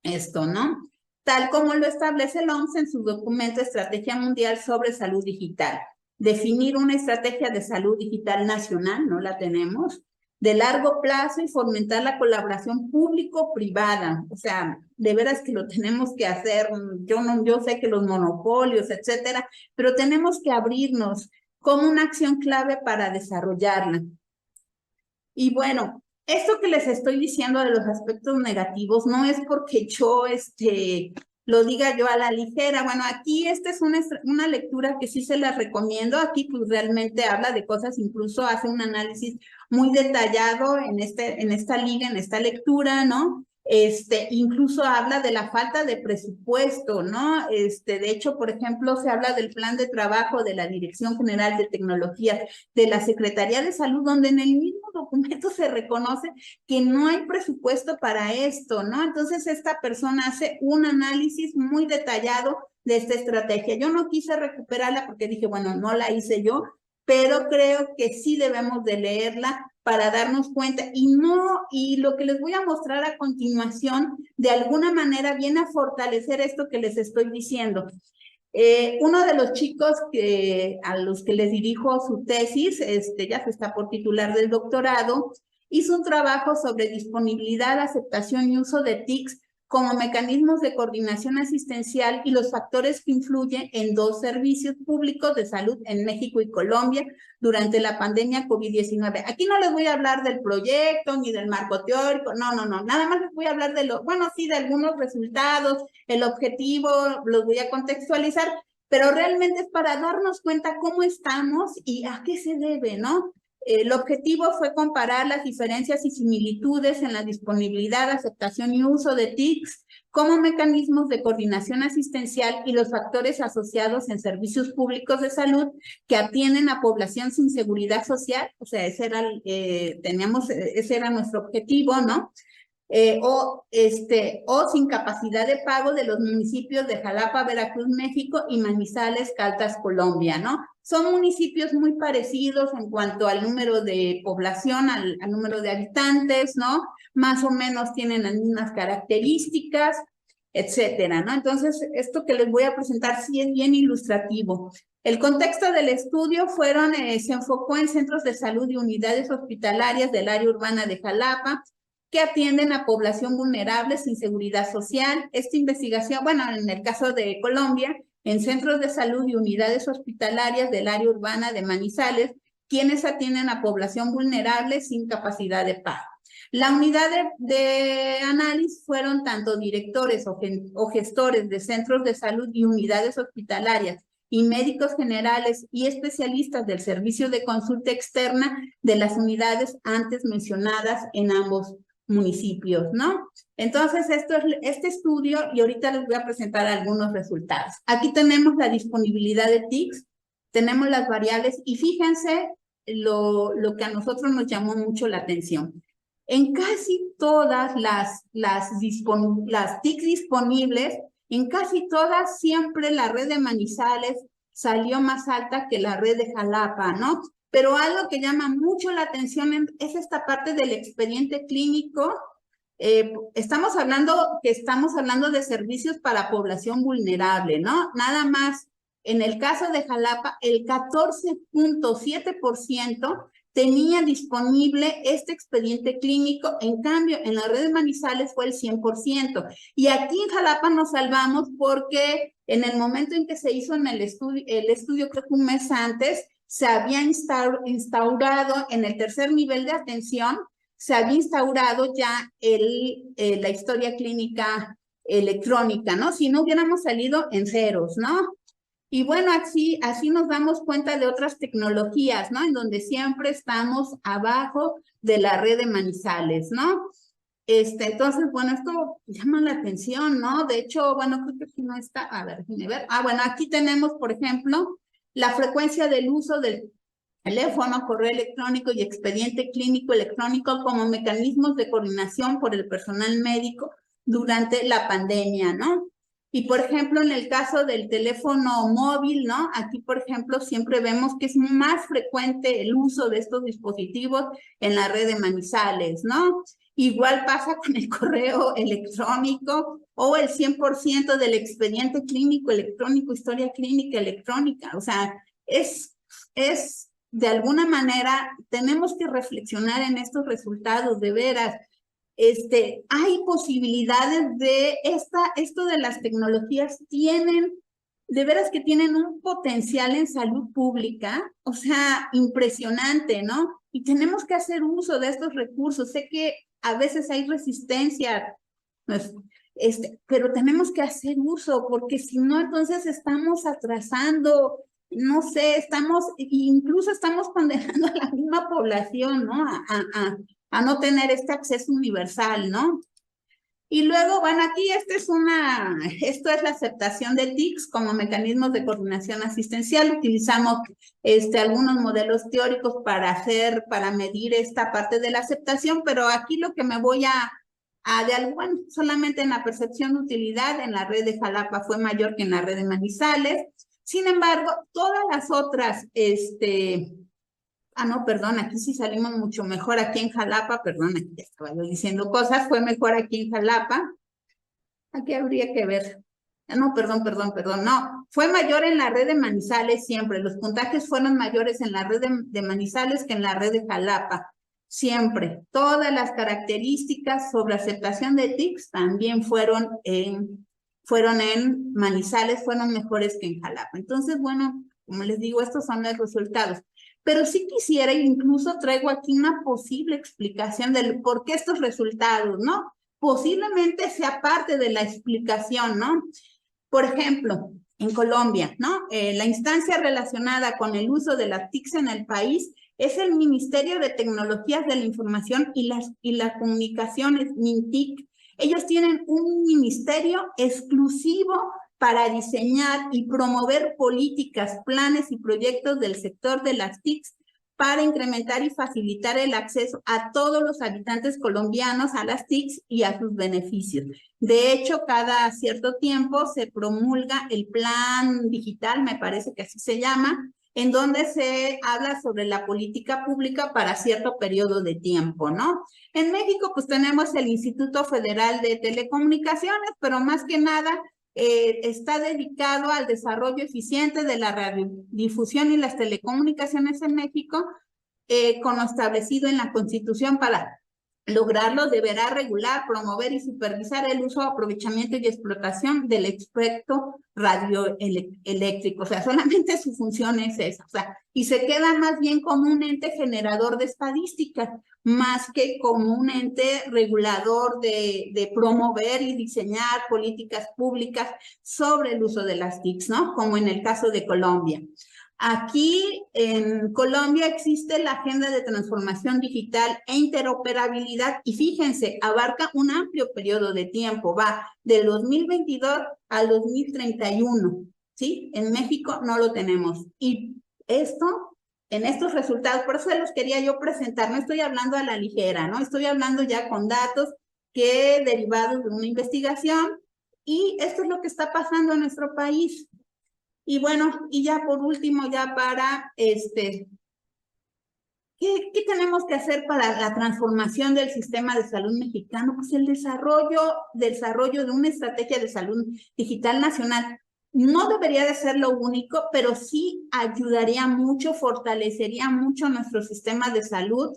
esto, ¿no? Tal como lo establece el OMS en su documento Estrategia Mundial sobre Salud Digital. Definir una estrategia de salud digital nacional, no la tenemos, de largo plazo y fomentar la colaboración público-privada. O sea, de veras que lo tenemos que hacer. Yo sé que los monopolios, etcétera, pero tenemos que abrirnos como una acción clave para desarrollarla. Y bueno, esto que les estoy diciendo de los aspectos negativos no es porque yo lo diga yo a la ligera. Bueno, aquí esta es una lectura que sí se las recomiendo. Aquí pues realmente habla de cosas, incluso hace un análisis muy detallado en esta liga, en esta lectura, ¿no? Incluso habla de la falta de presupuesto, ¿no? De hecho, por ejemplo, se habla del plan de trabajo de la Dirección General de Tecnología de la Secretaría de Salud, donde en el mismo documento se reconoce que no hay presupuesto para esto, ¿no? Entonces, esta persona hace un análisis muy detallado de esta estrategia. Yo no quise recuperarla porque dije, bueno, no la hice yo, pero creo que sí debemos de leerla para darnos cuenta, y lo que les voy a mostrar a continuación, de alguna manera viene a fortalecer esto que les estoy diciendo. Uno de los chicos a los que les dirijo su tesis, ya se está por titular del doctorado, hizo un trabajo sobre disponibilidad, aceptación y uso de TICs como mecanismos de coordinación asistencial y los factores que influyen en 2 servicios públicos de salud en México y Colombia durante la pandemia COVID-19. Aquí no les voy a hablar del proyecto ni del marco teórico, no, nada más les voy a hablar de de algunos resultados, el objetivo, los voy a contextualizar, pero realmente es para darnos cuenta cómo estamos y a qué se debe, ¿no? El objetivo fue comparar las diferencias y similitudes en la disponibilidad, aceptación y uso de TICs como mecanismos de coordinación asistencial y los factores asociados en servicios públicos de salud que atienden a población sin seguridad social. O sea, ese era nuestro objetivo, ¿no? O sin capacidad de pago de los municipios de Jalapa, Veracruz, México y Manizales, Caldas, Colombia, ¿no? Son municipios muy parecidos en cuanto al número de población, al número de habitantes, ¿no? Más o menos tienen las mismas características, etcétera, ¿no? Entonces, esto que les voy a presentar sí es bien ilustrativo. El contexto del estudio se enfocó en centros de salud y unidades hospitalarias del área urbana de Jalapa, que atienden a población vulnerable sin seguridad social. Esta investigación, bueno, en el caso de Colombia, en centros de salud y unidades hospitalarias del área urbana de Manizales, quienes atienden a población vulnerable sin capacidad de pago. La unidad de análisis fueron tanto directores o gestores de centros de salud y unidades hospitalarias y médicos generales y especialistas del servicio de consulta externa de las unidades antes mencionadas en ambos municipios, ¿no? Entonces, este estudio, y ahorita les voy a presentar algunos resultados. Aquí tenemos la disponibilidad de TICs, tenemos las variables, y fíjense lo que a nosotros nos llamó mucho la atención. En casi todas las TICs disponibles, en casi todas siempre la red de Manizales salió más alta que la red de Jalapa, ¿no? Pero algo que llama mucho la atención es esta parte del expediente clínico. Estamos hablando de servicios para población vulnerable, ¿no? Nada más, en el caso de Jalapa, el 14.7% tenía disponible este expediente clínico. En cambio, en la red de Manizales fue el 100%. Y aquí en Jalapa nos salvamos porque en el momento en que se hizo en el estudio creo que un mes antes, se había instaurado en el tercer nivel de atención, se había instaurado ya la historia clínica electrónica, ¿no? Si no hubiéramos salido en ceros, ¿no? Y bueno, así nos damos cuenta de otras tecnologías, ¿no? En donde siempre estamos abajo de la red de Manizales, ¿no? Entonces, bueno, esto llama la atención, ¿no? De hecho, bueno, creo que aquí no está, a ver, déjenme ver. Bueno, aquí tenemos, por ejemplo, la frecuencia del uso del teléfono, correo electrónico y expediente clínico electrónico como mecanismos de coordinación por el personal médico durante la pandemia, ¿no? Y, por ejemplo, en el caso del teléfono móvil, ¿no? Aquí, por ejemplo, siempre vemos que es más frecuente el uso de estos dispositivos en la red de Manizales, ¿no? Igual pasa con el correo electrónico o el 100% del expediente clínico electrónico, historia clínica electrónica. O sea, es de alguna manera, tenemos que reflexionar en estos resultados, de veras. Hay posibilidades de esto de las tecnologías de veras que tienen un potencial en salud pública, o sea, impresionante, ¿no? Y tenemos que hacer uso de estos recursos. Sé que a veces hay resistencia, pues, pero tenemos que hacer uso, porque si no, entonces estamos atrasando, no sé, incluso estamos condenando a la misma población, ¿no? A no tener este acceso universal, ¿no? Y luego, bueno, aquí esto es la aceptación de TICs como mecanismos de coordinación asistencial. Utilizamos algunos modelos teóricos para medir esta parte de la aceptación, pero aquí lo que me voy bueno, solamente en la percepción de utilidad en la red de Jalapa fue mayor que en la red de Manizales. Sin embargo, todas las otras, no, perdón, aquí sí salimos mucho mejor aquí en Jalapa, perdón, aquí ya estaba yo diciendo cosas, fue mejor aquí en Jalapa. Aquí habría que ver. No, perdón, no. Fue mayor en la red de Manizales siempre. Los puntajes fueron mayores en la red de Manizales que en la red de Jalapa. Siempre. Todas las características sobre aceptación de TICs también fueron en Manizales, fueron mejores que en Jalapa. Entonces, bueno, como les digo, estos son los resultados. Pero sí quisiera, incluso traigo aquí una posible explicación del por qué estos resultados, ¿no? Posiblemente sea parte de la explicación, ¿no? Por ejemplo, en Colombia, ¿no? La instancia relacionada con el uso de las TICs en el país es el Ministerio de Tecnologías de la Información y las Comunicaciones, MINTIC. Ellos tienen un ministerio exclusivo para diseñar y promover políticas, planes y proyectos del sector de las TICs para incrementar y facilitar el acceso a todos los habitantes colombianos a las TICs y a sus beneficios. De hecho, cada cierto tiempo se promulga el plan digital, me parece que así se llama, en donde se habla sobre la política pública para cierto periodo de tiempo, ¿no? En México, pues tenemos el Instituto Federal de Telecomunicaciones, pero más que nada está dedicado al desarrollo eficiente de la radiodifusión y las telecomunicaciones en México, con lo establecido en la Constitución. Para lograrlo, deberá regular, promover y supervisar el uso, aprovechamiento y explotación del espectro radioeléctrico. O sea, solamente su función es esa. O sea, y se queda más bien como un ente generador de estadísticas, más que como un ente regulador de promover y diseñar políticas públicas sobre el uso de las TICs, ¿no? Como en el caso de Colombia. Aquí en Colombia existe la Agenda de Transformación Digital e Interoperabilidad y fíjense, abarca un amplio periodo de tiempo, va del 2022 al 2031, ¿sí? En México no lo tenemos. Y en estos resultados, por eso los quería yo presentar, no estoy hablando a la ligera, ¿no? Estoy hablando ya con datos derivados de una investigación, y esto es lo que está pasando en nuestro país. Y bueno, y ya por último, ya para ¿qué tenemos que hacer para la transformación del sistema de salud mexicano? Pues el desarrollo de una estrategia de salud digital nacional. No debería de ser lo único, pero sí ayudaría mucho, fortalecería mucho nuestro sistema de salud.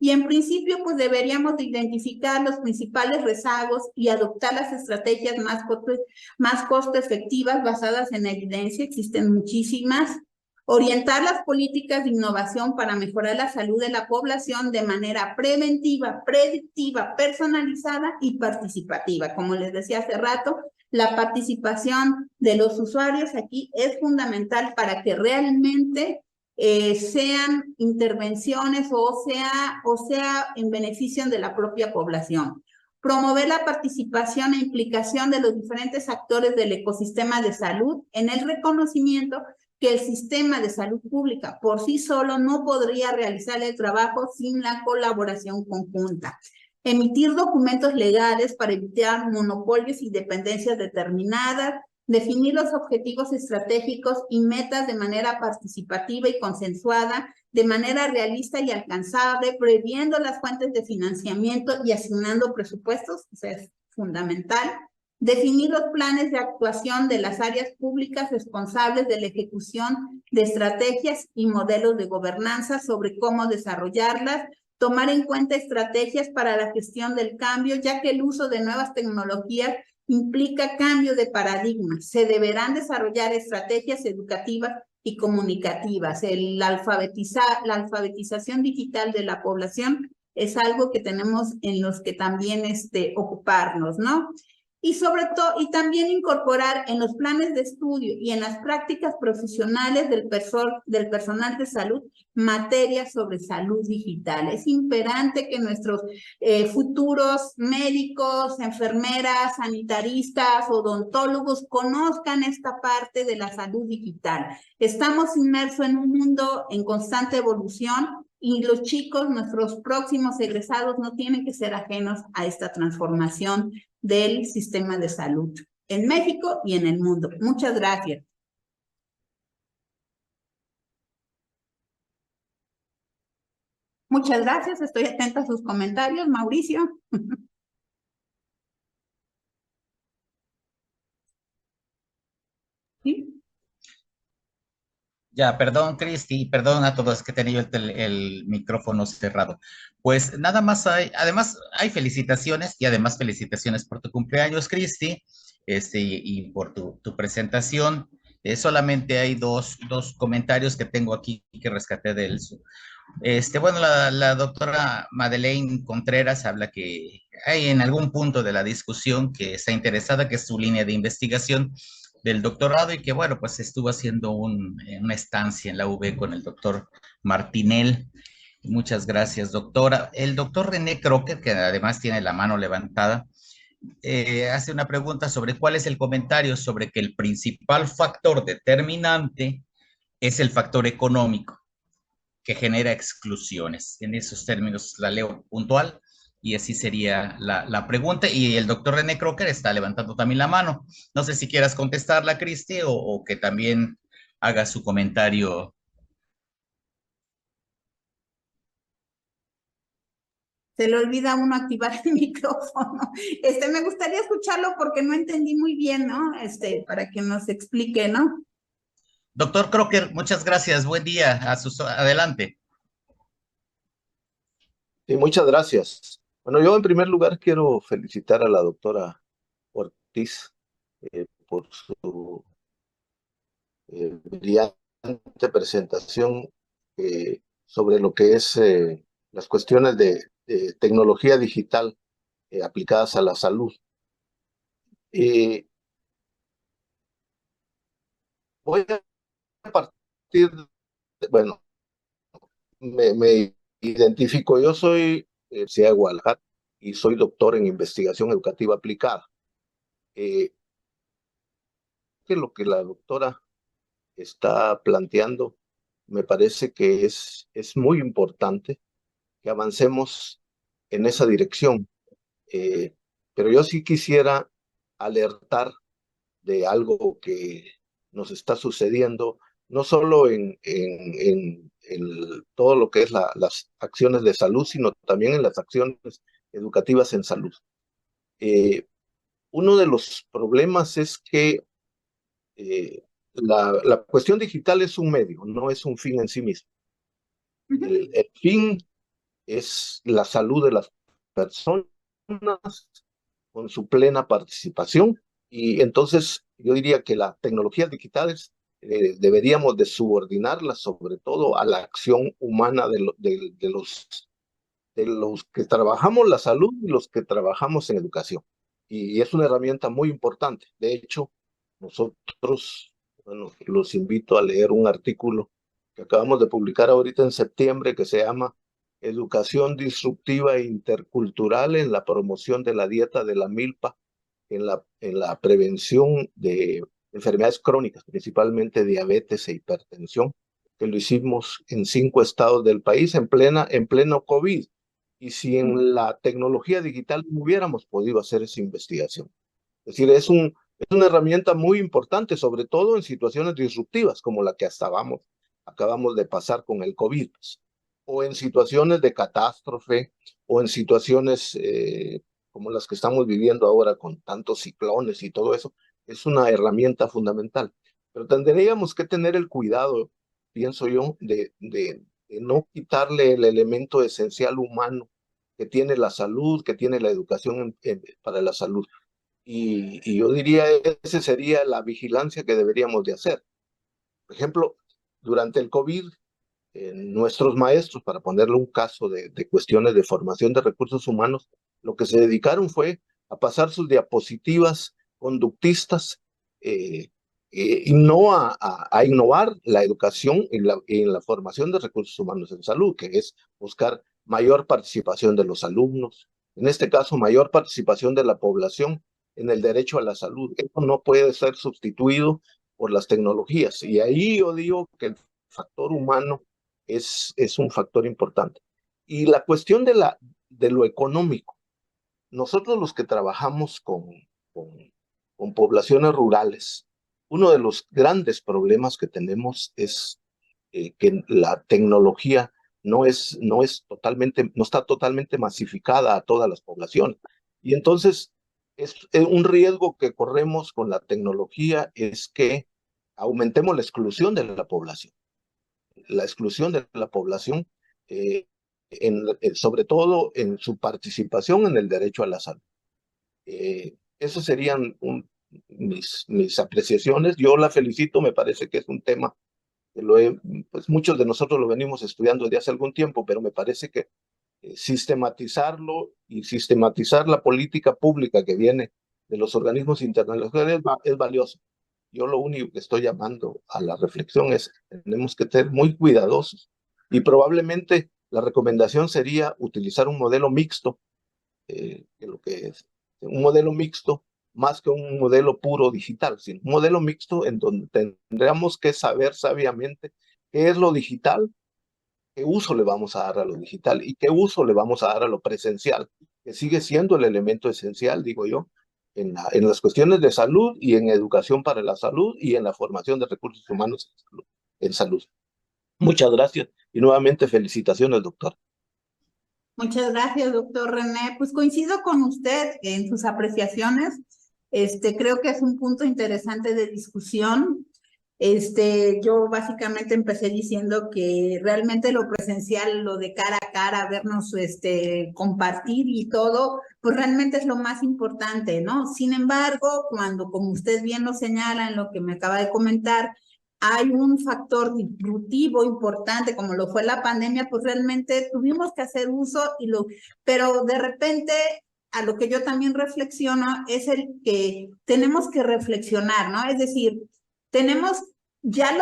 Y en principio, pues deberíamos de identificar los principales rezagos y adoptar las estrategias más costo efectivas basadas en evidencia. Existen muchísimas. Orientar las políticas de innovación para mejorar la salud de la población de manera preventiva, predictiva, personalizada y participativa. Como les decía hace rato, la participación de los usuarios aquí es fundamental para que realmente sean intervenciones o sea en beneficio de la propia población. Promover la participación e implicación de los diferentes actores del ecosistema de salud en el reconocimiento que el sistema de salud pública por sí solo no podría realizar el trabajo sin la colaboración conjunta. Emitir documentos legales para evitar monopolios y dependencias determinadas, definir los objetivos estratégicos y metas de manera participativa y consensuada, de manera realista y alcanzable, previendo las fuentes de financiamiento y asignando presupuestos, o sea, es fundamental. Definir los planes de actuación de las áreas públicas responsables de la ejecución de estrategias y modelos de gobernanza sobre cómo desarrollarlas. Tomar en cuenta estrategias para la gestión del cambio, ya que el uso de nuevas tecnologías implica cambio de paradigma. Se deberán desarrollar estrategias educativas y comunicativas. La alfabetización digital de la población es algo que tenemos en los que también ocuparnos, ¿no? Y sobre todo, y también incorporar en los planes de estudio y en las prácticas profesionales del personal de salud materias sobre salud digital. Es imperante que nuestros futuros médicos, enfermeras, sanitaristas, odontólogos conozcan esta parte de la salud digital. Estamos inmersos en un mundo en constante evolución y los chicos, nuestros próximos egresados, no tienen que ser ajenos a esta transformación del sistema de salud en México y en el mundo. Muchas gracias. Muchas gracias, estoy atenta a sus comentarios, Mauricio. ¿Sí? Ya, perdón, Cristi, perdón a todos que tenía el micrófono cerrado. Pues nada más además hay felicitaciones y además felicitaciones por tu cumpleaños, Cristi, y por tu presentación. Solamente hay dos comentarios que tengo aquí que rescaté de él. Bueno, la doctora Madeleine Contreras habla que hay en algún punto de la discusión que está interesada, que es su línea de investigación del doctorado y que, bueno, pues estuvo haciendo una estancia en la UB con el doctor Martinel. Muchas gracias, doctora. El doctor René Crocker, que además tiene la mano levantada, hace una pregunta sobre cuál es el comentario sobre que el principal factor determinante es el factor económico que genera exclusiones. En esos términos la leo puntual y así sería la pregunta. Y el doctor René Crocker está levantando también la mano. No sé si quieras contestarla, Cristi, o que también haga su comentario. Se le olvida a uno activar el micrófono. Me gustaría escucharlo porque no entendí muy bien, ¿no? Para que nos explique, ¿no? Doctor Crocker, muchas gracias. Buen día. Adelante. Sí, muchas gracias. Bueno, yo en primer lugar quiero felicitar a la doctora Ortiz por su brillante presentación sobre lo que es las cuestiones de tecnología digital aplicadas a la salud. Voy a partir, bueno, me identifico, yo soy Universidad de Guadalajara y soy doctor en investigación educativa aplicada. Que lo que la doctora está planteando me parece que es muy importante que avancemos en esa dirección. Pero yo sí quisiera alertar de algo que nos está sucediendo, no solo en todo lo que es las acciones de salud, sino también en las acciones educativas en salud. Uno de los problemas es que La cuestión digital es un medio, no es un fin en sí mismo. El fin es la salud de las personas con su plena participación, y entonces yo diría que las tecnologías digitales deberíamos de subordinarlas sobre todo a la acción humana de los que trabajamos la salud y los que trabajamos en educación. Y es una herramienta muy importante. De hecho, nosotros, bueno, los invito a leer un artículo que acabamos de publicar ahorita en septiembre que se llama Educación disruptiva e intercultural en la promoción de la dieta de la milpa en la prevención de enfermedades crónicas, principalmente diabetes e hipertensión, que lo hicimos en 5 estados del país en pleno COVID. Y si en la tecnología digital no hubiéramos podido hacer esa investigación. Es decir, es una herramienta muy importante, sobre todo en situaciones disruptivas como la que acabamos de pasar con el COVID, o en situaciones de catástrofe, o en situaciones como las que estamos viviendo ahora con tantos ciclones y todo eso. Es una herramienta fundamental. Pero tendríamos que tener el cuidado, pienso yo, de no quitarle el elemento esencial humano que tiene la salud, que tiene la educación para la salud. Y yo diría, esa sería la vigilancia que deberíamos de hacer. Por ejemplo, durante el COVID, nuestros maestros, para ponerle un caso de cuestiones de formación de recursos humanos, lo que se dedicaron fue a pasar sus diapositivas conductistas y no a innovar la educación en la formación de recursos humanos en salud, que es buscar mayor participación de los alumnos, en este caso mayor participación de la población en el derecho a la salud. Eso no puede ser sustituido por las tecnologías. Y ahí yo digo que el factor humano es un factor importante. Y la cuestión de lo económico. Nosotros los que trabajamos con poblaciones rurales, uno de los grandes problemas que tenemos es que la tecnología no está totalmente masificada a todas las poblaciones. Y entonces es un riesgo que corremos con la tecnología es que aumentemos la exclusión de la población. La exclusión de la población, sobre todo en su participación en el derecho a la salud. Esas serían mis apreciaciones. Yo la felicito, me parece que es un tema que pues muchos de nosotros lo venimos estudiando desde hace algún tiempo, pero me parece que sistematizarlo y sistematizar la política pública que viene de los organismos internacionales es valioso. Yo lo único que estoy llamando a la reflexión es tenemos que ser muy cuidadosos y probablemente la recomendación sería utilizar un modelo mixto, un modelo mixto más que un modelo puro digital, sino un modelo mixto en donde tendríamos que saber sabiamente qué es lo digital, qué uso le vamos a dar a lo digital y qué uso le vamos a dar a lo presencial, que sigue siendo el elemento esencial, digo yo, en las cuestiones de salud y en educación para la salud y en la formación de recursos humanos en salud. Muchas gracias y nuevamente felicitaciones, doctor. Muchas gracias, doctor René. Pues coincido con usted en sus apreciaciones. Creo que es un punto interesante de discusión. Yo básicamente empecé diciendo que realmente lo presencial, lo de cara a cara, vernos, compartir y todo, pues realmente es lo más importante, ¿no? Sin embargo, cuando, como usted bien lo señala en lo que me acaba de comentar, hay un factor disruptivo importante, como lo fue la pandemia, pues realmente tuvimos que hacer uso, pero de repente a lo que yo también reflexiono es el que tenemos que reflexionar, ¿no? Es decir, ya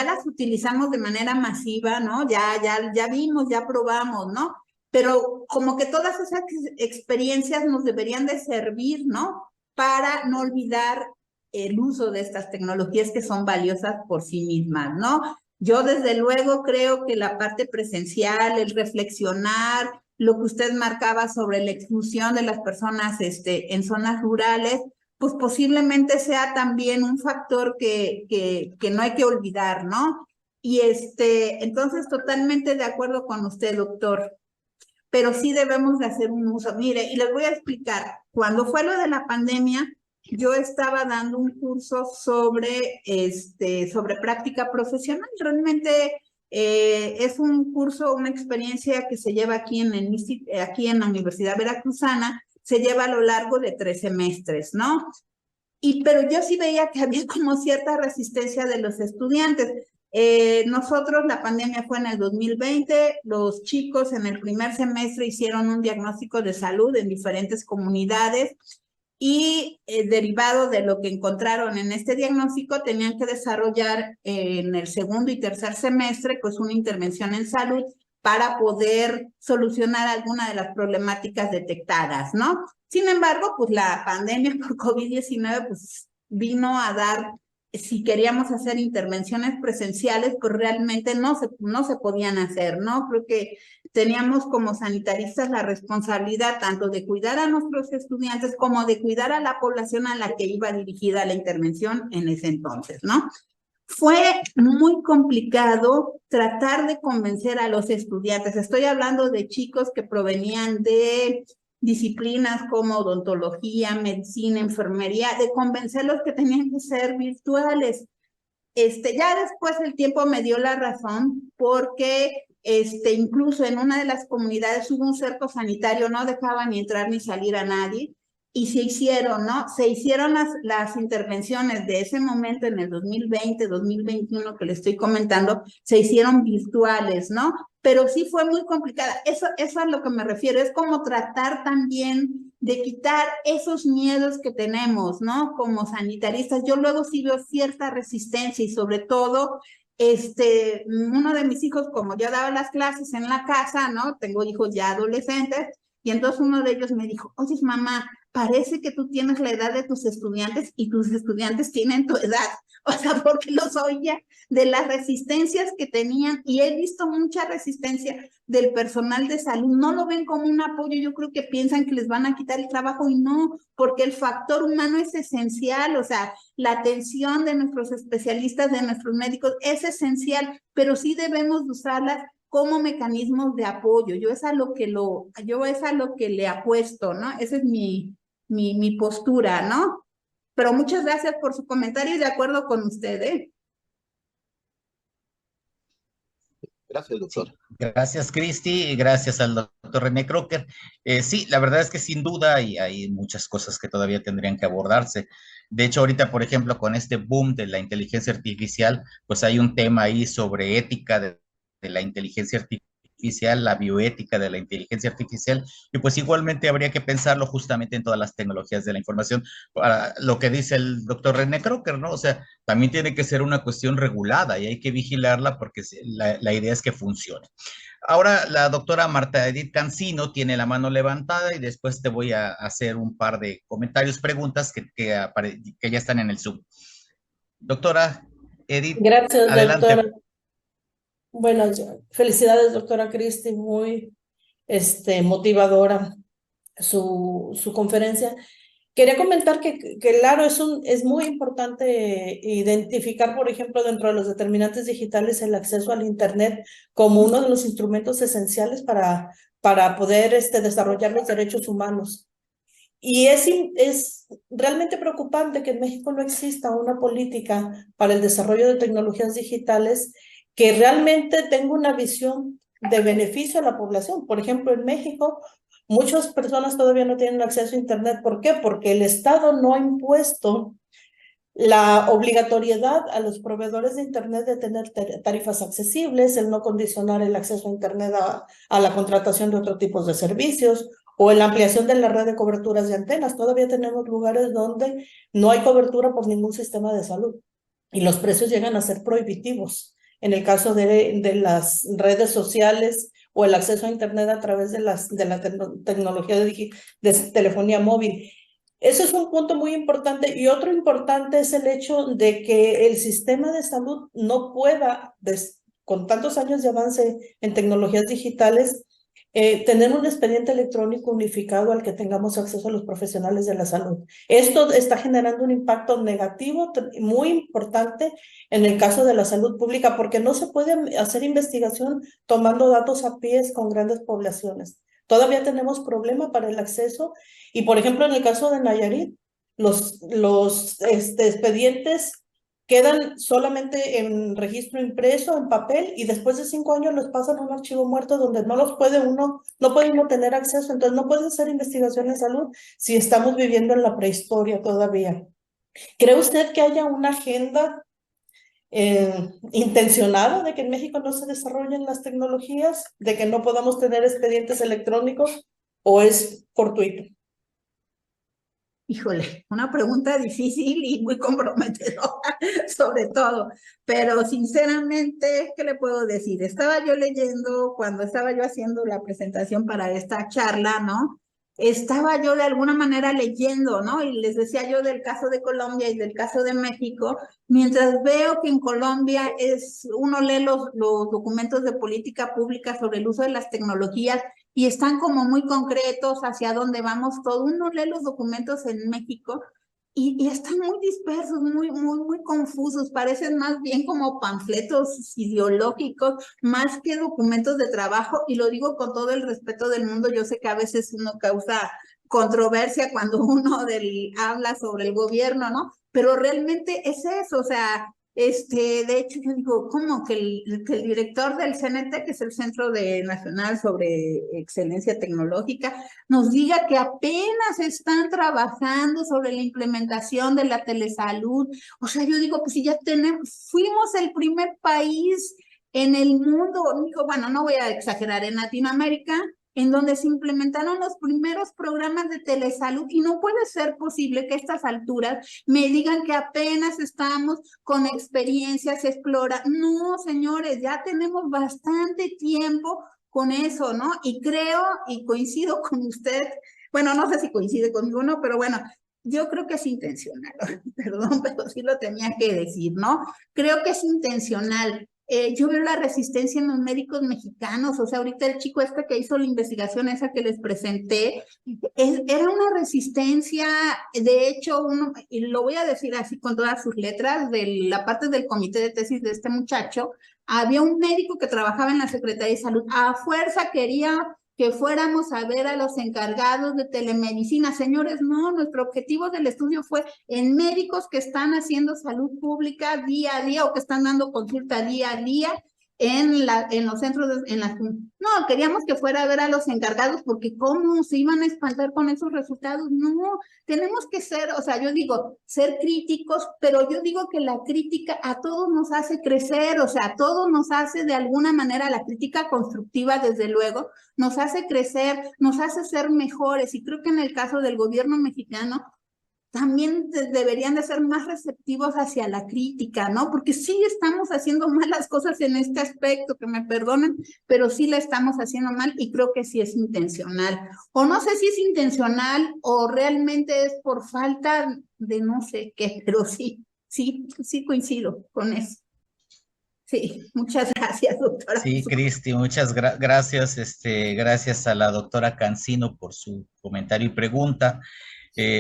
las utilizamos de manera masiva, ¿no? Ya vimos, ya probamos, ¿no? Pero como que todas esas experiencias nos deberían de servir, ¿no? Para no olvidar el uso de estas tecnologías que son valiosas por sí mismas, ¿no? Yo desde luego creo que la parte presencial, el reflexionar, lo que usted marcaba sobre la exclusión de las personas en zonas rurales, pues posiblemente sea también un factor que no hay que olvidar, ¿no? Y entonces totalmente de acuerdo con usted, doctor, pero sí debemos de hacer un uso. Mire, y les voy a explicar, cuando fue lo de la pandemia, yo estaba dando un curso sobre práctica profesional. Realmente es un curso, una experiencia que se lleva aquí aquí en la Universidad Veracruzana, se lleva a lo largo de 3 semestres, ¿no? Pero yo sí veía que había como cierta resistencia de los estudiantes. Nosotros, la pandemia fue en el 2020, los chicos en el primer semestre hicieron un diagnóstico de salud en diferentes comunidades y derivado de lo que encontraron en este diagnóstico, tenían que desarrollar en el segundo y tercer semestre pues una intervención en salud para poder solucionar alguna de las problemáticas detectadas, ¿no? Sin embargo, pues la pandemia por COVID-19 pues vino a dar, si queríamos hacer intervenciones presenciales, pues realmente no se podían hacer, ¿no? Creo que teníamos como sanitaristas la responsabilidad tanto de cuidar a nuestros estudiantes como de cuidar a la población a la que iba dirigida la intervención en ese entonces, ¿no? Fue muy complicado tratar de convencer a los estudiantes. Estoy hablando de chicos que provenían de disciplinas como odontología, medicina, enfermería, de convencerlos que tenían que ser virtuales. Ya después el tiempo me dio la razón porque incluso en una de las comunidades hubo un cerco sanitario, no dejaban ni entrar ni salir a nadie, y se hicieron, ¿no? Se hicieron las intervenciones de ese momento en el 2020, 2021 que le estoy comentando, se hicieron virtuales, ¿no? Pero sí fue muy complicada. Eso es a lo que me refiero, es como tratar también de quitar esos miedos que tenemos, ¿no? Como sanitaristas, yo luego sí veo cierta resistencia y sobre todo, uno de mis hijos, como yo daba las clases en la casa, ¿no? Tengo hijos ya adolescentes, y entonces uno de ellos me dijo, oye, mamá, parece que tú tienes la edad de tus estudiantes y tus estudiantes tienen tu edad. O sea, porque los oía de las resistencias que tenían y he visto mucha resistencia del personal de salud. No lo ven como un apoyo, yo creo que piensan que les van a quitar el trabajo y no, porque el factor humano es esencial, o sea, la atención de nuestros especialistas, de nuestros médicos es esencial, pero sí debemos usarlas como mecanismos de apoyo. Yo es a lo que le apuesto, ¿no? Esa es mi postura, ¿no? Pero muchas gracias por su comentario y de acuerdo con usted, ¿eh? Gracias, doctor. Sí, gracias, Cristi, y gracias al doctor René Crocker. Sí, la verdad es que sin duda hay muchas cosas que todavía tendrían que abordarse. De hecho, ahorita, por ejemplo, con este boom de la inteligencia artificial, pues hay un tema ahí sobre ética de la inteligencia artificial, la bioética de la inteligencia artificial, y pues igualmente habría que pensarlo justamente en todas las tecnologías de la información, para lo que dice el doctor René Crocker, ¿no? O sea, también tiene que ser una cuestión regulada y hay que vigilarla porque la idea es que funcione. Ahora la doctora Marta Edith Cancino tiene la mano levantada y después te voy a hacer un par de comentarios, preguntas que ya están en el Zoom. Doctora Edith, Gracias, adelante. doctora. Bueno, felicidades, doctora Cristi, muy motivadora su conferencia. Quería comentar que claro, es muy importante identificar, por ejemplo, dentro de los determinantes digitales, el acceso al Internet como uno de los instrumentos esenciales para poder desarrollar los derechos humanos. Y es realmente preocupante que en México no exista una política para el desarrollo de tecnologías digitales que realmente tenga una visión de beneficio a la población. Por ejemplo, en México, muchas personas todavía no tienen acceso a Internet. ¿Por qué? Porque el Estado no ha impuesto la obligatoriedad a los proveedores de Internet de tener tarifas accesibles, el no condicionar el acceso a Internet a la contratación de otros tipos de servicios o en la ampliación de la red de coberturas de antenas. Todavía tenemos lugares donde no hay cobertura por ningún sistema de salud y los precios llegan a ser prohibitivos. En el caso de las redes sociales o el acceso a Internet a través de la tecnología de telefonía móvil. Eso es un punto muy importante. Y otro importante es el hecho de que el sistema de salud no pueda, con tantos años de avance en tecnologías digitales, tener un expediente electrónico unificado al que tengamos acceso a los profesionales de la salud. Esto está generando un impacto negativo muy importante en el caso de la salud pública, porque no se puede hacer investigación tomando datos a pies con grandes poblaciones. Todavía tenemos problema para el acceso y, por ejemplo, en el caso de Nayarit, los expedientes quedan solamente en registro impreso, en papel, y después de 5 años los pasan a un archivo muerto donde no puede uno tener acceso. Entonces no puede hacer investigación en salud si estamos viviendo en la prehistoria todavía. ¿Cree usted que haya una agenda intencionada de que en México no se desarrollen las tecnologías, de que no podamos tener expedientes electrónicos, o es fortuito? Híjole, una pregunta difícil y muy comprometedora, sobre todo, pero sinceramente, ¿qué le puedo decir? Estaba yo leyendo, cuando estaba yo haciendo la presentación para esta charla, ¿no? Estaba yo de alguna manera leyendo, ¿no? Y les decía yo del caso de Colombia y del caso de México, mientras veo que en Colombia uno lee los documentos de política pública sobre el uso de las tecnologías y están como muy concretos hacia dónde vamos todo. Uno lee los documentos en México y están muy dispersos, muy confusos, parecen más bien como panfletos ideológicos, más que documentos de trabajo, y lo digo con todo el respeto del mundo. Yo sé que a veces uno causa controversia cuando uno habla sobre el gobierno, ¿no? Pero realmente es eso, o sea, de hecho yo digo, ¿cómo que el director del CNT, que es el Centro Nacional sobre Excelencia Tecnológica, nos diga que apenas están trabajando sobre la implementación de la telesalud? O sea, yo digo, pues si ya fuimos el primer país en el mundo, digo, bueno, no voy a exagerar, en Latinoamérica, en donde se implementaron los primeros programas de telesalud, y no puede ser posible que a estas alturas me digan que apenas estamos con experiencias No, señores, ya tenemos bastante tiempo con eso, ¿no? Y creo y coincido con usted, bueno, no sé si coincide conmigo o no, pero bueno, yo creo que es intencional, perdón, pero sí lo tenía que decir, ¿no? Creo que es intencional. Yo veo la resistencia en los médicos mexicanos, o sea, ahorita el chico que hizo la investigación esa que les presenté, era una resistencia. De hecho, y lo voy a decir así con todas sus letras, de la parte del comité de tesis de este muchacho, había un médico que trabajaba en la Secretaría de Salud, a fuerza quería que fuéramos a ver a los encargados de telemedicina. Señores, no, nuestro objetivo del estudio fue en médicos que están haciendo salud pública día a día o que están dando consulta día a día en los centros, no, queríamos que fuera a ver a los encargados, porque cómo se iban a espantar con esos resultados. No, tenemos que ser, o sea, yo digo, ser críticos, pero yo digo que la crítica a todos nos hace crecer, o sea, a todos nos hace de alguna manera, la crítica constructiva, desde luego, nos hace crecer, nos hace ser mejores, y creo que en el caso del gobierno mexicano, también deberían de ser más receptivos hacia la crítica, ¿no? Porque sí estamos haciendo mal las cosas en este aspecto, que me perdonen, pero sí la estamos haciendo mal, y creo que sí es intencional. O no sé si es intencional o realmente es por falta de no sé qué, pero sí coincido con eso. Sí, muchas gracias, doctora. Sí, Cristi, muchas gracias. Gracias a la doctora Cancino por su comentario y pregunta.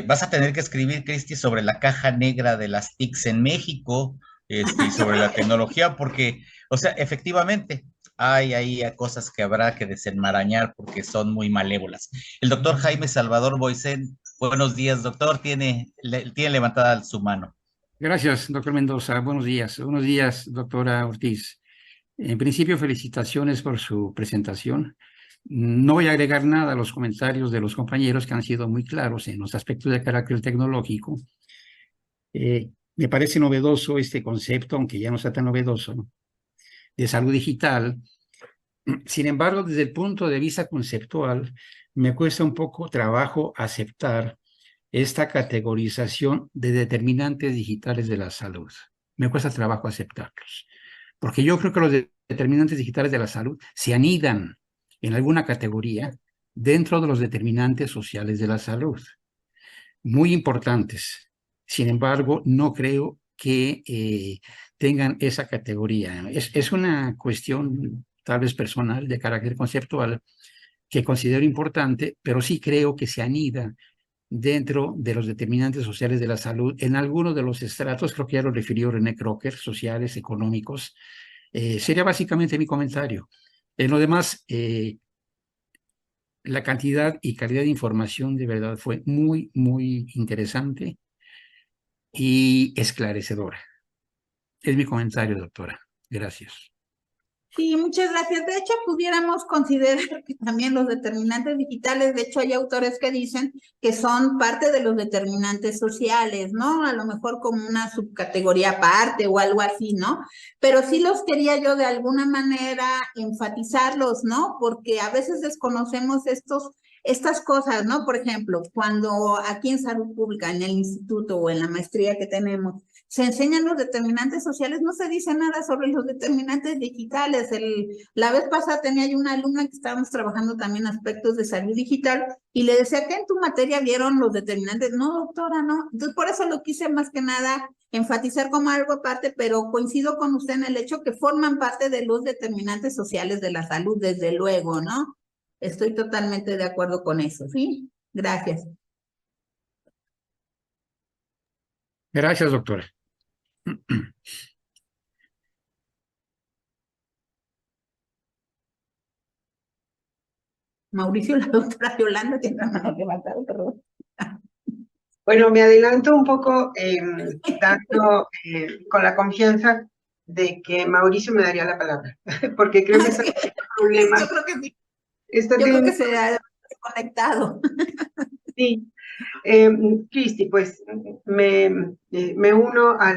Vas a tener que escribir, Cristi, sobre la caja negra de las TICs en México, y sobre la tecnología, porque, o sea, efectivamente, hay ahí cosas que habrá que desenmarañar porque son muy malévolas. El doctor Jaime Salvador Boisén, buenos días, doctor, tiene levantada su mano. Gracias, doctor Mendoza. Buenos días. Buenos días, doctora Ortiz. En principio, felicitaciones por su presentación. No voy a agregar nada a los comentarios de los compañeros, que han sido muy claros en los aspectos de carácter tecnológico. Me parece novedoso este concepto, aunque ya no está tan novedoso, ¿no?, de salud digital. Sin embargo, desde el punto de vista conceptual, me cuesta un poco trabajo aceptar esta categorización de determinantes digitales de la salud. Me cuesta trabajo aceptarlos, porque yo creo que los determinantes digitales de la salud se anidan en alguna categoría dentro de los determinantes sociales de la salud, muy importantes. Sin embargo, no creo que tengan esa categoría. Es una cuestión tal vez personal, de carácter conceptual, que considero importante, pero sí creo que se anida dentro de los determinantes sociales de la salud en algunos de los estratos. Creo que ya lo refirió René Crocker, sociales, económicos. Sería básicamente mi comentario. En lo demás, la cantidad y calidad de información de verdad fue muy, muy interesante, y esclarecedora. Es mi comentario, doctora. Gracias. Sí, muchas gracias. De hecho, pudiéramos considerar que también los determinantes digitales, de hecho, hay autores que dicen que son parte de los determinantes sociales, ¿no? A lo mejor como una subcategoría aparte o algo así, ¿no? Pero sí los quería yo de alguna manera enfatizarlos, ¿no? Porque a veces desconocemos estas cosas, ¿no? Por ejemplo, cuando aquí en Salud Pública, en el instituto o en la maestría que tenemos, se enseñan los determinantes sociales, no se dice nada sobre los determinantes digitales. La vez pasada tenía yo una alumna que estábamos trabajando también aspectos de salud digital y le decía que en tu materia vieron los determinantes. No, doctora, no. Entonces, por eso lo quise más que nada enfatizar como algo aparte, pero coincido con usted en el hecho que forman parte de los determinantes sociales de la salud, desde luego, ¿no? Estoy totalmente de acuerdo con eso, ¿sí? Gracias. Gracias, doctora. Mauricio, la doctora Yolanda tiene la mano levantada, perdón. Bueno, me adelanto un poco con la confianza de que Mauricio me daría la palabra, porque creo que ese es el problema. Yo creo que sí. Está Yo creo que teniendo- se ha conectado. Sí, Cristi, pues me uno a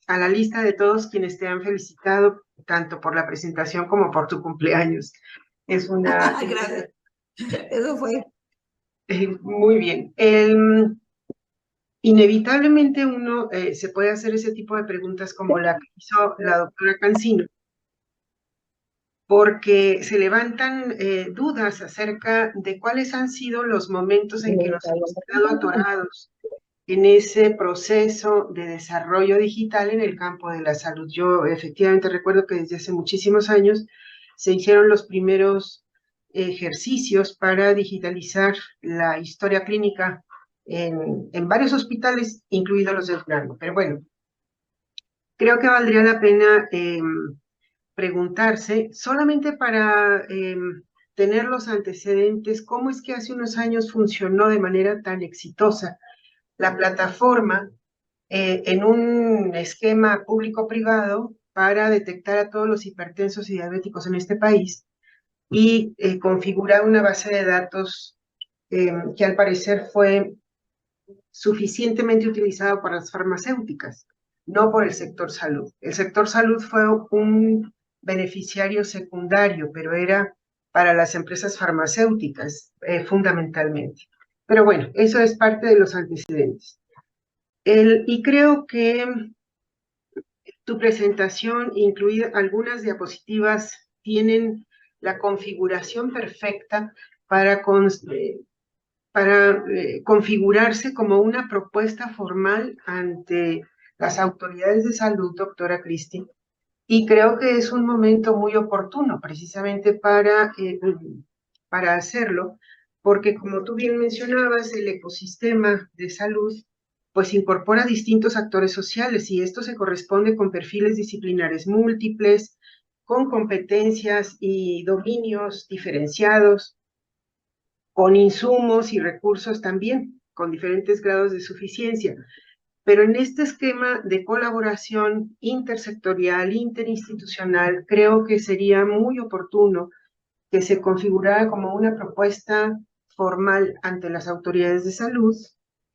la lista de todos quienes te han felicitado, tanto por la presentación como por tu cumpleaños. Es una... Gracias. Eso fue. Muy bien. Inevitablemente uno se puede hacer ese tipo de preguntas como la que hizo la doctora Cancino, porque se levantan dudas acerca de cuáles han sido los momentos en que nos hemos quedado atorados en ese proceso de desarrollo digital en el campo de la salud. Yo efectivamente recuerdo que desde hace muchísimos años se hicieron los primeros ejercicios para digitalizar la historia clínica en varios hospitales, incluidos los del Durango. Pero bueno, creo que valdría la pena preguntarse, solamente para tener los antecedentes, cómo es que hace unos años funcionó de manera tan exitosa la plataforma en un esquema público-privado para detectar a todos los hipertensos y diabéticos en este país y configurar una base de datos que al parecer fue suficientemente utilizado por las farmacéuticas, no por el sector salud. El sector salud fue un beneficiario secundario, pero era para las empresas farmacéuticas fundamentalmente. Pero bueno, eso es parte de los antecedentes. Y creo que tu presentación, incluida algunas diapositivas, tienen la configuración perfecta para configurarse como una propuesta formal ante las autoridades de salud, doctora Cristi, y creo que es un momento muy oportuno precisamente para hacerlo, porque como tú bien mencionabas, el ecosistema de salud pues incorpora distintos actores sociales y esto se corresponde con perfiles disciplinares múltiples, con competencias y dominios diferenciados, con insumos y recursos también, con diferentes grados de suficiencia. Pero en este esquema de colaboración intersectorial, interinstitucional, creo que sería muy oportuno que se configurara como una propuesta formal ante las autoridades de salud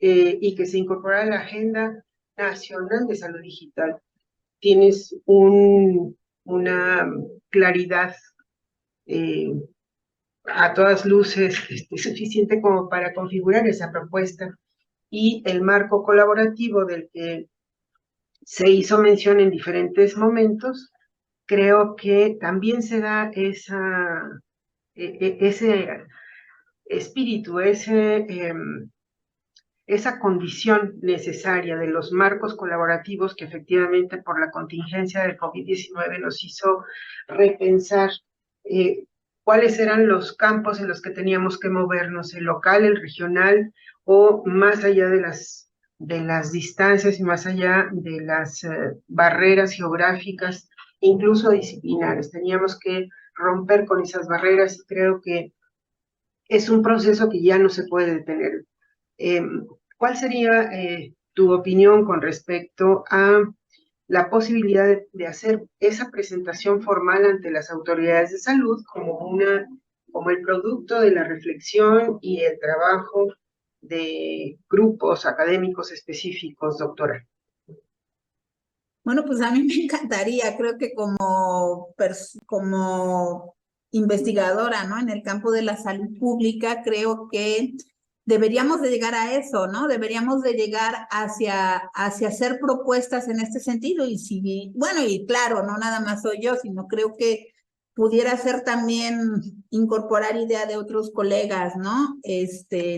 y que se incorporara a la Agenda Nacional de Salud Digital. Tienes una claridad a todas luces suficiente como para configurar esa propuesta y el marco colaborativo del que se hizo mención en diferentes momentos, creo que también se da ese espíritu, esa condición necesaria de los marcos colaborativos que efectivamente por la contingencia del COVID-19 nos hizo repensar cuáles eran los campos en los que teníamos que movernos, el local, el regional, o más allá de las distancias y más allá de las barreras geográficas, incluso disciplinares. Teníamos que romper con esas barreras y creo que es un proceso que ya no se puede detener. ¿Cuál sería tu opinión con respecto a la posibilidad de hacer esa presentación formal ante las autoridades de salud como el producto de la reflexión y el trabajo de grupos académicos específicos, doctora. Bueno, pues a mí me encantaría, creo que como investigadora, ¿no? En el campo de la salud pública, creo que deberíamos de llegar a eso, ¿no? Deberíamos de llegar hacia hacer propuestas en este sentido. Bueno, y claro, no nada más soy yo, sino creo que pudiera ser también incorporar idea de otros colegas, ¿no?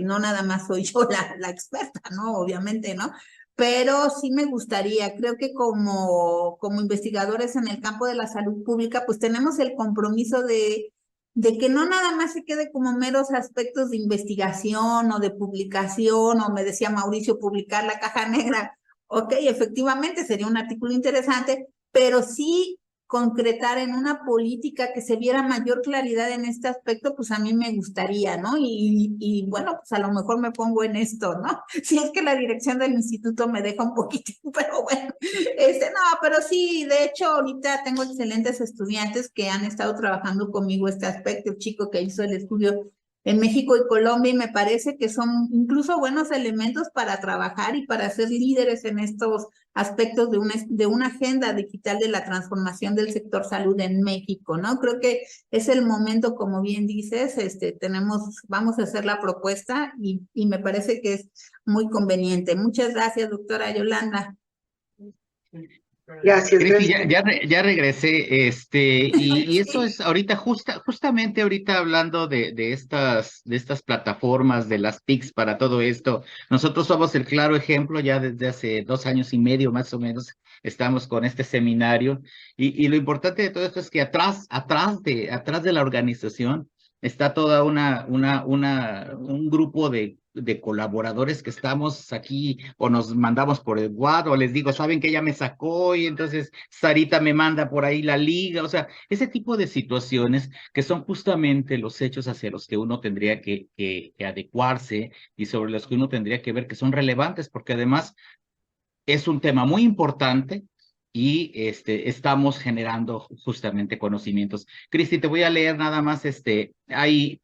No nada más soy yo la experta, ¿no? Obviamente, ¿no? Pero sí me gustaría, creo que como investigadores en el campo de la salud pública, pues tenemos el compromiso de que no nada más se quede como meros aspectos de investigación o de publicación, o me decía Mauricio, publicar la caja negra. Ok, efectivamente sería un artículo interesante, pero sí concretar en una política que se viera mayor claridad en este aspecto, pues a mí me gustaría, ¿no? Y bueno, pues a lo mejor me pongo en esto, ¿no? Si es que la dirección del instituto me deja un poquitín, pero bueno, no, pero sí, de hecho, ahorita tengo excelentes estudiantes que han estado trabajando conmigo este aspecto, el chico que hizo el estudio en México y Colombia, y me parece que son incluso buenos elementos para trabajar y para ser líderes en estos aspectos de una agenda digital de la transformación del sector salud en México, ¿no? Creo que es el momento, como bien dices, vamos a hacer la propuesta y me parece que es muy conveniente. Muchas gracias, doctora Yolanda. Gracias, Cristi, gracias. ya regresé, y eso es ahorita, justamente ahorita hablando de estas plataformas, de las TICs para todo esto. Nosotros somos el claro ejemplo, ya desde hace 2 años y medio más o menos, estamos con este seminario, y lo importante de todo esto es que atrás de la organización está toda un grupo de colaboradores que estamos aquí, o nos mandamos por el WhatsApp, o les digo, saben que ella me sacó y entonces Sarita me manda por ahí la liga. O sea, ese tipo de situaciones que son justamente los hechos hacia los que uno tendría que adecuarse, y sobre los que uno tendría que ver que son relevantes, porque además es un tema muy importante, y estamos generando justamente conocimientos. Cristi, te voy a leer nada más, hay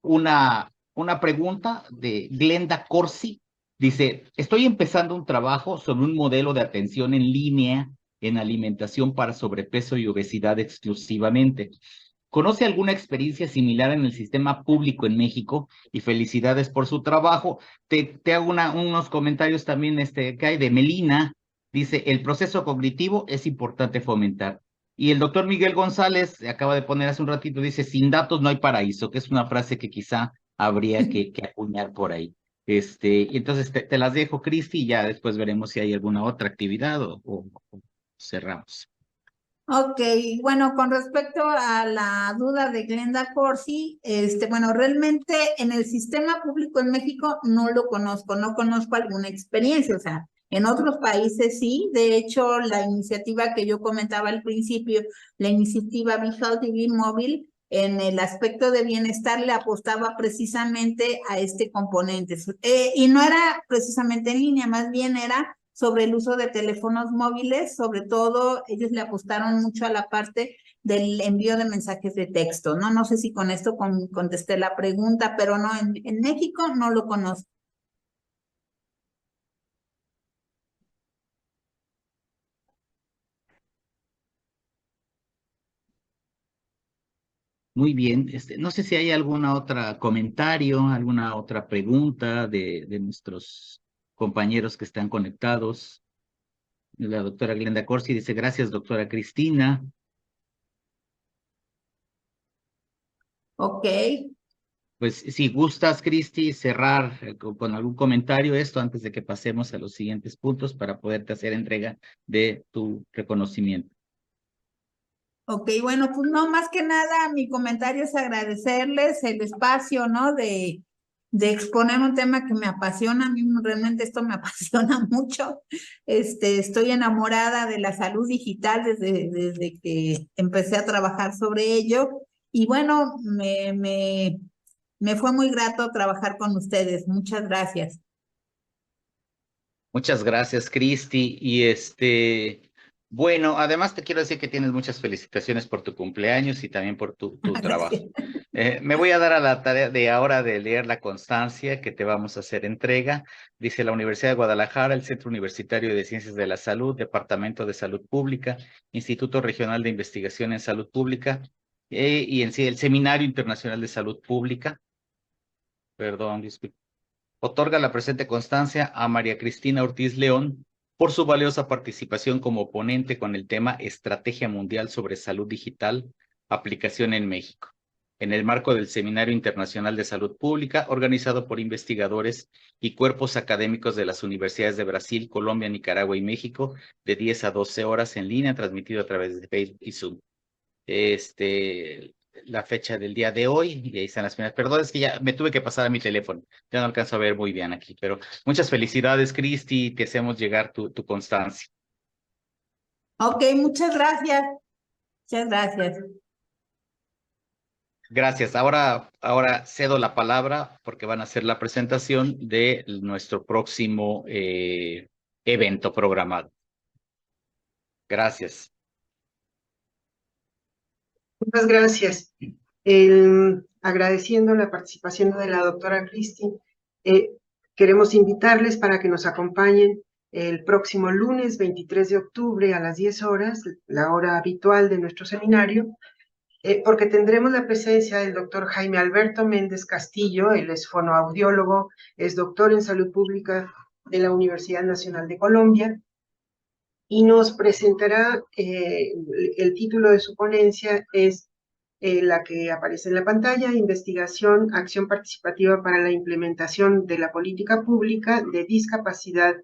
una pregunta de Glenda Corsi. Dice, estoy empezando un trabajo sobre un modelo de atención en línea en alimentación para sobrepeso y obesidad exclusivamente. ¿Conoce alguna experiencia similar en el sistema público en México? Y felicidades por su trabajo. Te hago unos comentarios también que hay de Melina. Dice, el proceso cognitivo es importante fomentar. Y el doctor Miguel González acaba de poner hace un ratito, dice, sin datos no hay paraíso, que es una frase que quizá habría que acuñar por ahí. Y entonces te las dejo, Cristi, y ya después veremos si hay alguna otra actividad o cerramos. Ok, bueno, con respecto a la duda de Glenda Corsi, bueno, realmente en el sistema público en México no lo conozco, no conozco alguna experiencia, o sea, en otros países sí. De hecho, la iniciativa que yo comentaba al principio, la iniciativa Be Healthy, Be Mobile, en el aspecto de bienestar le apostaba precisamente a este componente, y no era precisamente en línea, más bien era sobre el uso de teléfonos móviles. Sobre todo ellos le apostaron mucho a la parte del envío de mensajes de texto, ¿no? No sé si con esto contesté la pregunta, pero no, en México no lo conozco. Muy bien, no sé si hay alguna otra comentario, alguna otra pregunta de nuestros compañeros que están conectados. La doctora Glenda Corsi dice, gracias, doctora Cristina. Ok. Pues si gustas, Cristi, cerrar con algún comentario esto antes de que pasemos a los siguientes puntos para poderte hacer entrega de tu reconocimiento. Ok, bueno, pues no, más que nada, mi comentario es agradecerles el espacio, ¿no? De exponer un tema que me apasiona. A mí realmente esto me apasiona mucho. Estoy enamorada de la salud digital desde que empecé a trabajar sobre ello. Y bueno, me fue muy grato trabajar con ustedes. Muchas gracias. Muchas gracias, Cristi. Bueno, además te quiero decir que tienes muchas felicitaciones por tu cumpleaños y también por tu trabajo. Me voy a dar a la tarea de ahora de leer la constancia que te vamos a hacer entrega. Dice la Universidad de Guadalajara, el Centro Universitario de Ciencias de la Salud, Departamento de Salud Pública, Instituto Regional de Investigación en Salud Pública y en sí el Seminario Internacional de Salud Pública. Perdón, disculpe. Otorga la presente constancia a María Cristina Ortiz León por su valiosa participación como ponente con el tema Estrategia Mundial sobre Salud Digital, aplicación en México, en el marco del Seminario Internacional de Salud Pública, organizado por investigadores y cuerpos académicos de las universidades de Brasil, Colombia, Nicaragua y México, de 10 a 12 horas en línea, transmitido a través de Facebook y Zoom. La fecha del día de hoy, y ahí están las primeras. Perdón, es que ya me tuve que pasar a mi teléfono, ya no alcanzo a ver muy bien aquí, pero muchas felicidades, Cristi, te hacemos llegar tu constancia. Ok, muchas gracias. Muchas gracias. Gracias. Ahora cedo la palabra porque van a hacer la presentación de nuestro próximo evento programado. Gracias. Muchas gracias. Agradeciendo la participación de la doctora Cristi, queremos invitarles para que nos acompañen el próximo lunes 23 de octubre a las 10 horas, la hora habitual de nuestro seminario, porque tendremos la presencia del doctor Jaime Alberto Méndez Castillo. Él es fonoaudiólogo, es doctor en salud pública de la Universidad Nacional de Colombia, y nos presentará, el título de su ponencia es la que aparece en la pantalla: Investigación, Acción Participativa para la Implementación de la Política Pública de Discapacidad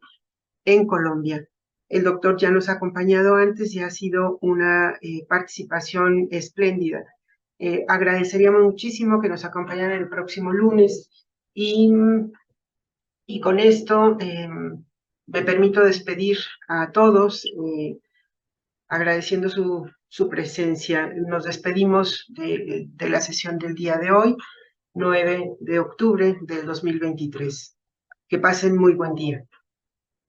en Colombia. El doctor ya nos ha acompañado antes y ha sido una participación espléndida. Agradeceríamos muchísimo que nos acompañaran el próximo lunes, y con esto me permito despedir a todos, agradeciendo su presencia. Nos despedimos de la sesión del día de hoy, 9 de octubre del 2023. Que pasen muy buen día.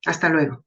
Hasta luego.